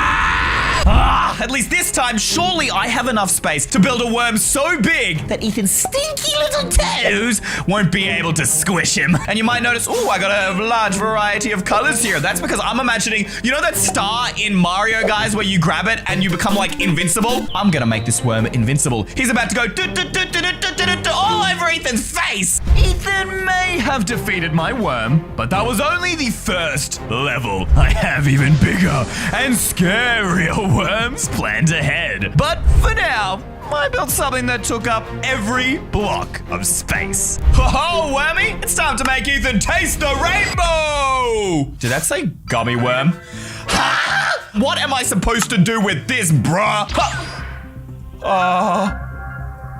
At least this time, surely I have enough space to build a worm so big that Ethan's stinky little toes won't be able to squish him. And you might notice, ooh, I got a large variety of colors here. That's because I'm imagining, you know that star in Mario, guys, where you grab it and you become, like, invincible? I'm gonna make this worm invincible. He's about to go all over Ethan's face. Ethan may have defeated my worm, but that was only the first level. I have even bigger and scarier worms planned ahead. But for now, I built something that took up every block of space. Ho-ho, wormy! It's time to make Ethan taste the rainbow! Did that say gummy worm? Ha! What am I supposed to do with this, bruh?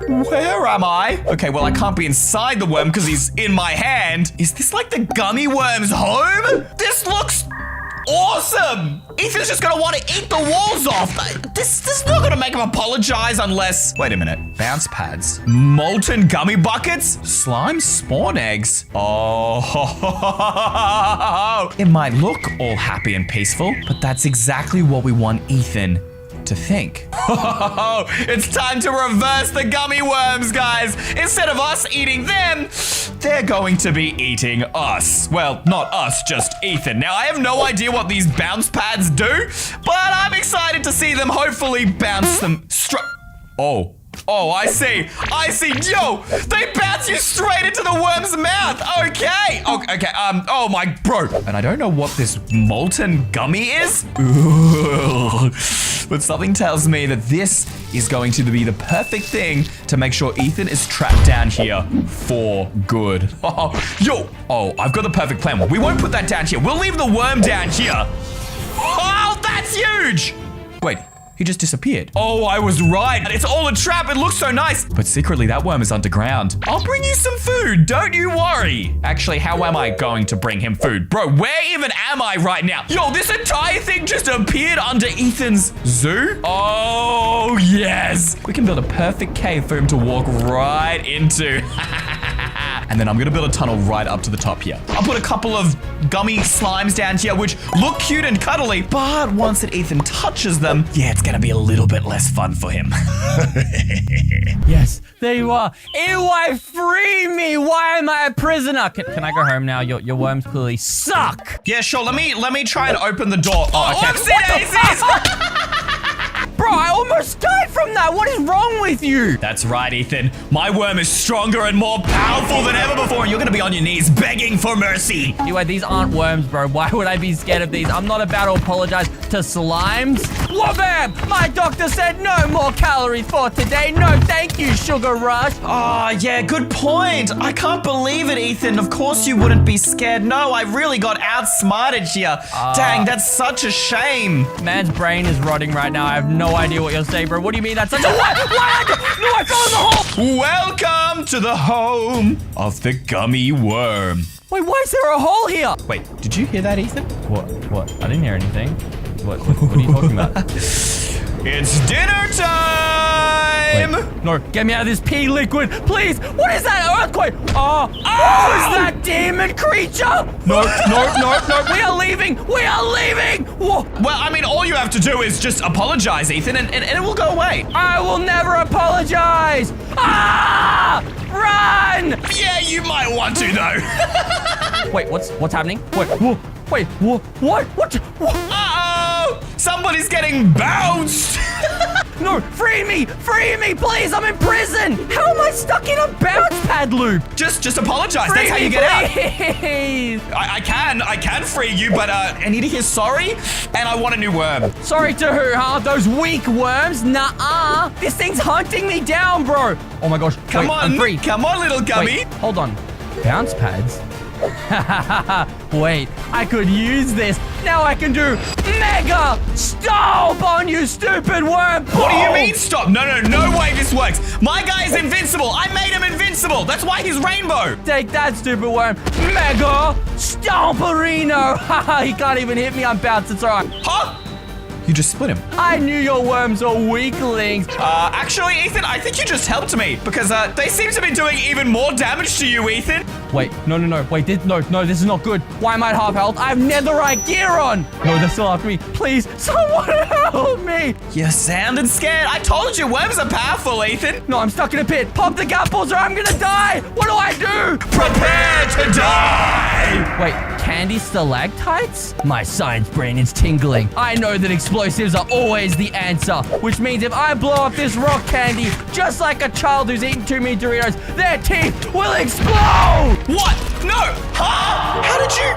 Where am I? Okay, well, I can't be inside the worm because he's in my hand. Is this like the gummy worm's home? This looks awesome! Ethan's just gonna want to eat the walls off. This is not gonna make him apologize unless... Wait a minute. Bounce pads. Molten gummy buckets? Slime spawn eggs? Oh. It might look all happy and peaceful, but that's exactly what we want Ethan to think. It's time to reverse the gummy worms, guys. Instead of us eating them, they're going to be eating us. Well, not us, just Ethan. Now, I have no idea what these bounce pads do, but I'm excited to see them hopefully bounce them straight. Oh, I see. Yo, they bounce you straight into the worm's mouth. Okay. Oh my bro. And I don't know what this molten gummy is. Ooh. But something tells me that this is going to be the perfect thing to make sure Ethan is trapped down here for good. Oh, I've got the perfect plan. We won't put that down here. We'll leave the worm down here. Oh, that's huge. Wait. He just disappeared. Oh, I was right. It's all a trap. It looks so nice. But secretly, that worm is underground. I'll bring you some food. Don't you worry. Actually, how am I going to bring him food? Bro, where even am I right now? Yo, this entire thing just appeared under Ethan's zoo? Oh, yes. We can build a perfect cave for him to walk right into. And then I'm gonna build a tunnel right up to the top here. I'll put a couple of gummy slimes down here, which look cute and cuddly, but once that Ethan touches them, yeah, it's gonna be a little bit less fun for him. Yes, there you are. EY, free me! Why am I a prisoner? Can I go home now? Your worms clearly suck! Yeah, sure, let me try and open the door. Oh, okay. Bro, I almost died from from that. What is wrong with you? That's right, Ethan. My worm is stronger and more powerful than ever before, and you're gonna be on your knees begging for mercy. Anyway, these aren't worms, bro. Why would I be scared of these? I'm not about to apologize to slimes. Wabam! My doctor said no more calories for today. No, thank you, Sugar Rush. Oh, yeah, good point. I can't believe it, Ethan. Of course you wouldn't be scared. No, I really got outsmarted here. Dang, that's such a shame. Man's brain is rotting right now. I have no idea what you're saying, bro. What do you mean that's such a what? No, I fell in the hole. Welcome to the home of the gummy worm. Wait, why is there a hole here? Wait, did you hear that, Ethan? What? I didn't hear anything. What are you talking about? It's dinner time! Wait, no, get me out of this pea liquid, please! What is that earthquake? Oh, is that demon creature? No, we are leaving! Whoa. Well, I mean, all you have to do is just apologize, Ethan, and it will go away. I will never apologize! Run! Yeah, you might want to, though. Wait, what's happening? What? Uh-oh! Somebody's getting bounced! No, free me, please! I'm in prison! How am I stuck in a bounce pad loop? Just apologize. That's how you get out. I can free you, but I need to hear sorry, and I want a new worm. Sorry to who, huh? Those weak worms? Nuh-uh. This thing's hunting me down, bro. Oh my gosh. Come on, I'm free. Come on, little gummy. Wait, hold on. Bounce pads? Wait, I could use this. Now I can do Mega Stomp on you, stupid worm. What do you mean stop? No way this works. My guy is invincible. I made him invincible. That's why he's rainbow. Take that, stupid worm. Mega Stomperino. Haha, he can't even hit me. I'm bounced. It's all right. Huh? You just split him. I knew your worms are weaklings. Actually, Ethan, I think you just helped me because they seem to be doing even more damage to you, Ethan. Wait, no. Wait, no, this is not good. Why am I at half health? I have netherite gear on. No, they're still after me. Please, someone help me. You sounded scared. I told you worms are powerful, Ethan. No, I'm stuck in a pit. Pop the gapples or I'm gonna die. What do I do? Prepare to die. Wait, candy stalactites? My science brain is tingling. I know that explosives are always the answer, which means if I blow up this rock candy, just like a child who's eaten too many Doritos, their teeth will explode! What? No! Huh? How did you?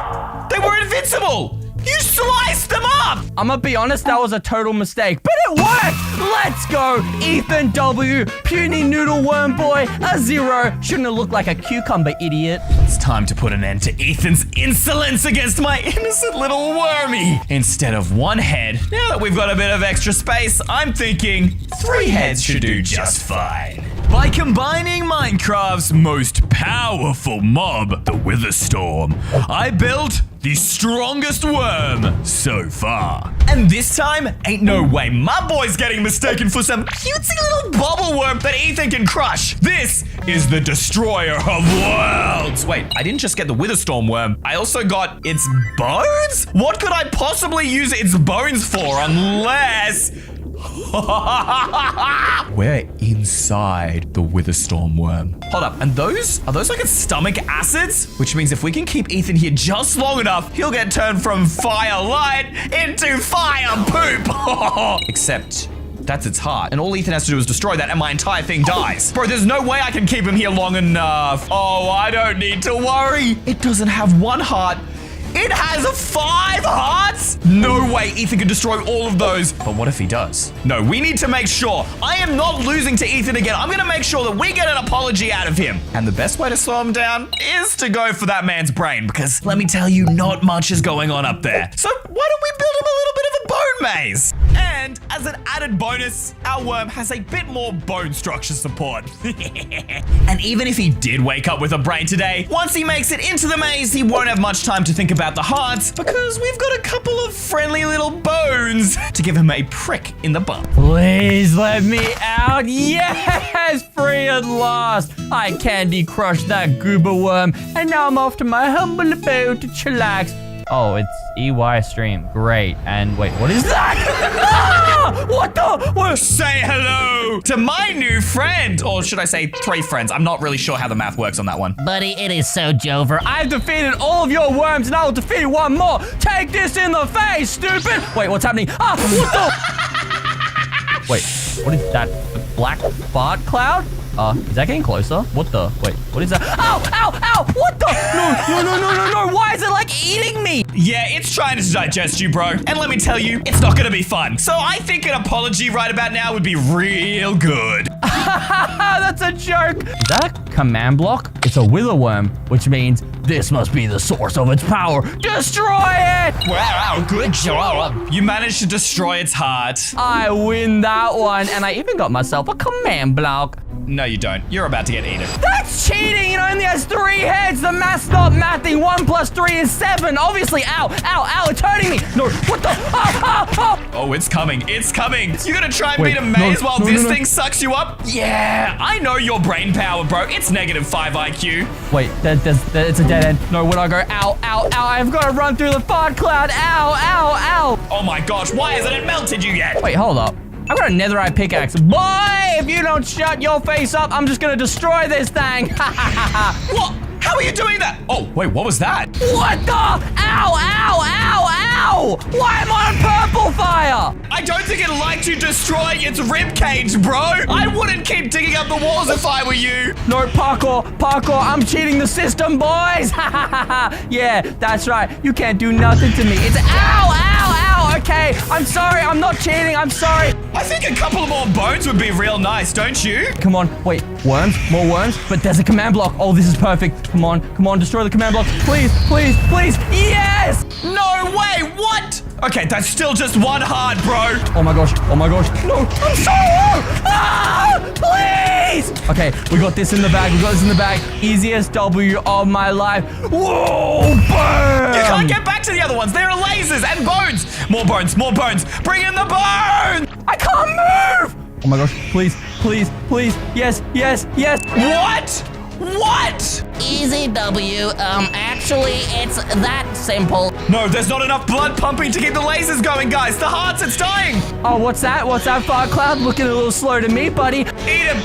They were invincible! You sliced them up! I'm gonna be honest, that was a total mistake, but it worked! Let's go! Ethan W, puny noodle worm boy, a 0. Shouldn't have looked like a cucumber, idiot. It's time to put an end to Ethan's insolence against my innocent little wormy. Instead of 1 head, now that we've got a bit of extra space, I'm thinking 3 heads should do just fine. By combining Minecraft's most powerful mob, the Witherstorm, I built the strongest worm so far. And this time, ain't no way my boy's getting mistaken for some cutesy little bubble worm that Ethan can crush. This is the destroyer of worlds. Wait, I didn't just get the Witherstorm worm. I also got its bones? What could I possibly use its bones for unless... We're inside the Witherstorm worm. Hold up, and are those like its stomach acids? Which means if we can keep Ethan here just long enough, he'll get turned from fire light into fire poop. Except that's its heart, and all Ethan has to do is destroy that and my entire thing dies. Bro, there's no way I can keep him here long enough. Oh, I don't need to worry. It doesn't have 1 heart. It has 5 hearts? No way Ethan can destroy all of those. But what if he does? No, we need to make sure. I am not losing to Ethan again. I'm gonna make sure that we get an apology out of him. And the best way to slow him down is to go for that man's brain, because let me tell you, not much is going on up there. So why don't we build him a little bit of a bone maze? And as an added bonus, our worm has a bit more bone structure support. And even if he did wake up with a brain today, once he makes it into the maze, he won't have much time to think about the hearts, because we've got a couple of friendly little bones to give him a prick in the butt. Please let me out. Yes, free at last. I candy crushed that goober worm, and now I'm off to my humble abode to chillax. Oh, it's EYstream. Great. And wait, what is that? What the? What? Say hello to my new friend. Or should I say 3 friends? I'm not really sure how the math works on that one. Buddy, it is so Jover. I've defeated all of your worms, and I will defeat 1 more. Take this in the face, stupid. Wait, what's happening? What the? Wait, What is that? A black fart cloud? Is that getting closer? What the? Wait, what is that? Ow, ow, ow! What the? No. Why is it like eating me? Yeah, it's trying to digest you, bro. And let me tell you, it's not gonna be fun. So I think an apology right about now would be real good. That's a joke. Is that a command block? It's a wither worm, which means this must be the source of its power. Destroy it! Wow, good job. You managed to destroy its heart. I win that one, and I even got myself a command block. No, you don't. You're about to get eaten. That's cheating! It only has 3 heads! The math's not mathing! 1 plus 3 is 7! Obviously! Ow! It's hurting me! No, what the? Oh, it's coming. It's coming. You gonna try and beat a maze while this thing sucks you up? Yeah, I know your brain power, bro. It's -5 IQ. Wait, it's a dead end. No, when I go, ow, I've got to run through the fart cloud. Ow. Oh my gosh, why hasn't it melted you yet? Wait, hold up. I've got a netherite pickaxe. Boy, if you don't shut your face up, I'm just gonna destroy this thing. What? How are you doing that? Oh, wait, what was that? What the? Ow. Why am I on purple fire? I don't think it'd like to destroy its ribcage, bro. I wouldn't keep digging up the walls if I were you. No, parkour. I'm cheating the system, boys. Yeah, that's right. You can't do nothing to me. It's ow. Okay, I'm sorry. I'm not cheating. I'm sorry. I think a couple more bones would be real nice, don't you? Come on, wait, worms, more worms, but there's a command block. Oh, this is perfect. Come on, destroy the command block. Please. Yes! No way, what? Okay, that's still just 1 heart, bro. Oh my gosh. No, I'm so low. Please! Okay, we got this in the bag. Easiest W of my life. Whoa, boom! You can't get back to the other ones. There are lasers and bones. More bones. Bring in the bones! I can't move! Oh my gosh, please. Yes. What? Easy W. Actually, it's that simple. No, there's not enough blood pumping to keep the lasers going, guys. The hearts, it's dying. Oh, what's that? Fart cloud? Looking a little slow to me, buddy. Eat him.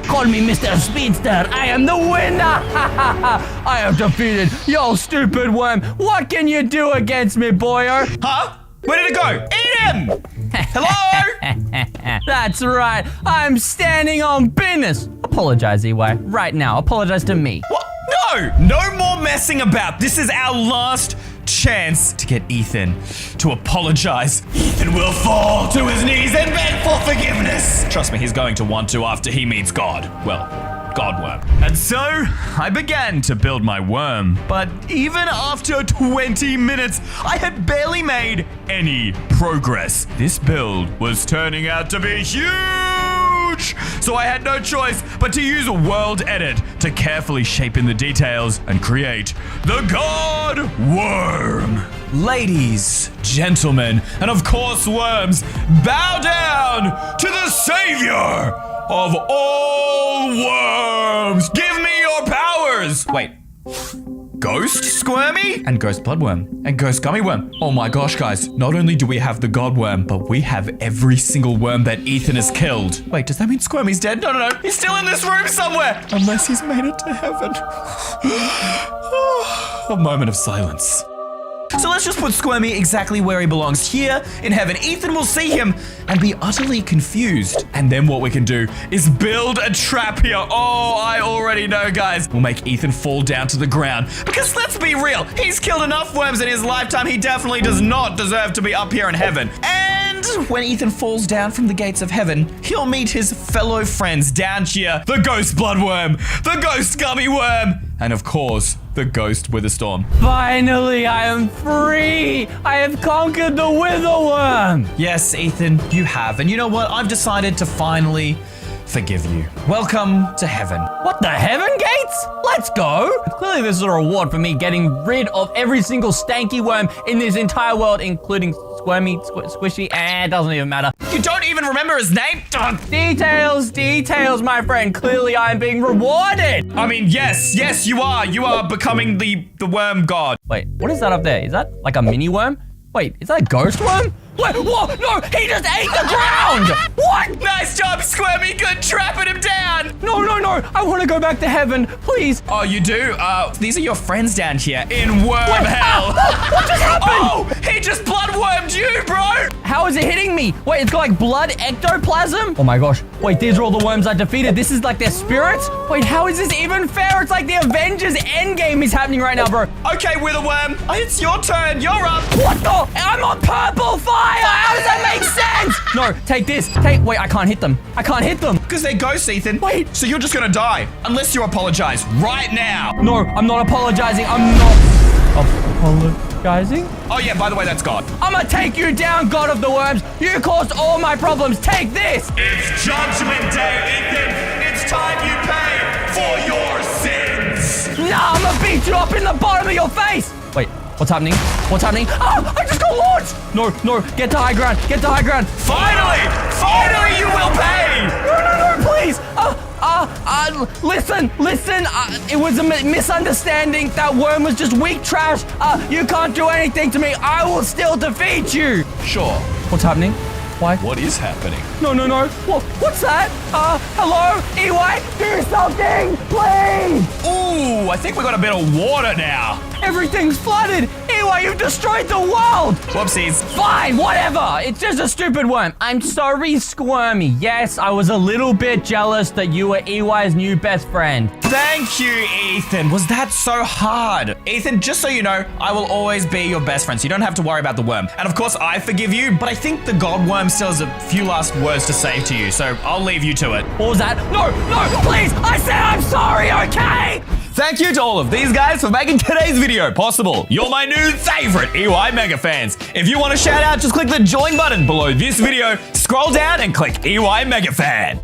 Call me Mr. Speedster. I am the winner. I have defeated your stupid worm. What can you do against me, boyo? Huh? Where did it go? Eat him! Hello? That's right. I'm standing on business. Apologize, EY. Right now. Apologize to me. What? No more messing about. This is our last chance to get Ethan to apologize. Ethan will fall to his knees and beg for forgiveness. Trust me, he's going to want to after he meets God. Well, God worm. And so, I began to build my worm. But even after 20 minutes, I had barely made any progress. This build was turning out to be huge! So I had no choice but to use a world edit to carefully shape in the details and create the God Worm. Ladies, gentlemen, and of course worms, bow down to the savior of all worms. Give me your powers. Wait. Ghost Squirmy? And Ghost Bloodworm. And Ghost Gummy Worm. Oh my gosh, guys. Not only do we have the God Worm, but we have every single worm that Ethan has killed. Wait, does that mean Squirmy's dead? No. He's still in this room somewhere. Unless he's made it to heaven. A moment of silence. So let's just put Squirmy exactly where he belongs, here in heaven. Ethan will see him and be utterly confused. And then what we can do is build a trap here. Oh, I already know, guys. We'll make Ethan fall down to the ground. Because let's be real, he's killed enough worms in his lifetime. He definitely does not deserve to be up here in heaven. And when Ethan falls down from the gates of heaven, he'll meet his fellow friends down here. The Ghost Bloodworm, the Ghost Gummy Worm, and of course, the Ghost Witherstorm. Finally, I am free! I have conquered the Witherworm! Yes, Ethan, you have. And you know what? I've decided to finally forgive you. Welcome to heaven. What, the heaven gates? Let's go! Clearly this is a reward for me getting rid of every single stanky worm in this entire world, including Squirmy, Squishy, and it doesn't even matter. You don't even remember his name? Details, my friend. Clearly I am being rewarded. I mean, yes, you are. You are becoming the worm god. Wait, what is that up there? Is that like a mini worm? Wait, is that a ghost worm? Wait, whoa, no, he just ate the ground! What? Nice job, Squirmy. Good trapping him down. No, no, no. I want to go back to heaven. Please. Oh, you do? These are your friends down here in worm hell. What just happened? Oh, he just bloodwormed you, bro. How is it hitting me? Wait, it's got like blood ectoplasm? Oh my gosh. Wait, these are all the worms I defeated. This is like their spirits? Wait, how is this even fair? It's like the Avengers Endgame is happening right now, bro. Okay, Witherworm, it's your turn. You're up. What the? I'm on purple fire! How does that make sense? No, take this. Wait, I can't hit them. I can't hit them. Because they're ghosts, Ethan. Wait. So you're just gonna die. Unless you apologize right now. No, I'm not apologizing. I'm not apologizing. Oh, yeah, by the way, that's God. I'm gonna take you down, God of the Worms. You caused all my problems. Take this. It's Judgment Day, Ethan. It's time you pay for your sins. Nah, I'm gonna beat you up in the bottom of your face. Wait, what's happening? What's happening? Oh, I just got launched. No, no, get to high ground. Get to high ground. Finally you will pay. No, please. Listen. It was a misunderstanding. That worm was just weak trash. You can't do anything to me. I will still defeat you. Sure. What's happening? Why? What is happening? No. What's that? Hello? EY? Do something, please! Ooh, I think we got a bit of water now. Everything's flooded! EY, you've destroyed the world! Whoopsies. Fine, whatever! It's just a stupid worm. I'm sorry, Squirmy. Yes, I was a little bit jealous that you were EY's new best friend. Thank you, Ethan. Was that so hard? Ethan, just so you know, I will always be your best friend, so you don't have to worry about the worm. And of course, I forgive you, but I think the god worm still has a few last words to say to you, so I'll leave you to it. What was that? No, please! I said I'm sorry, okay? Thank you to all of these guys for making today's video possible. You're my new favorite EY Mega fans. If you want a shout out, just click the join button below this video, scroll down and click EY Mega Fan.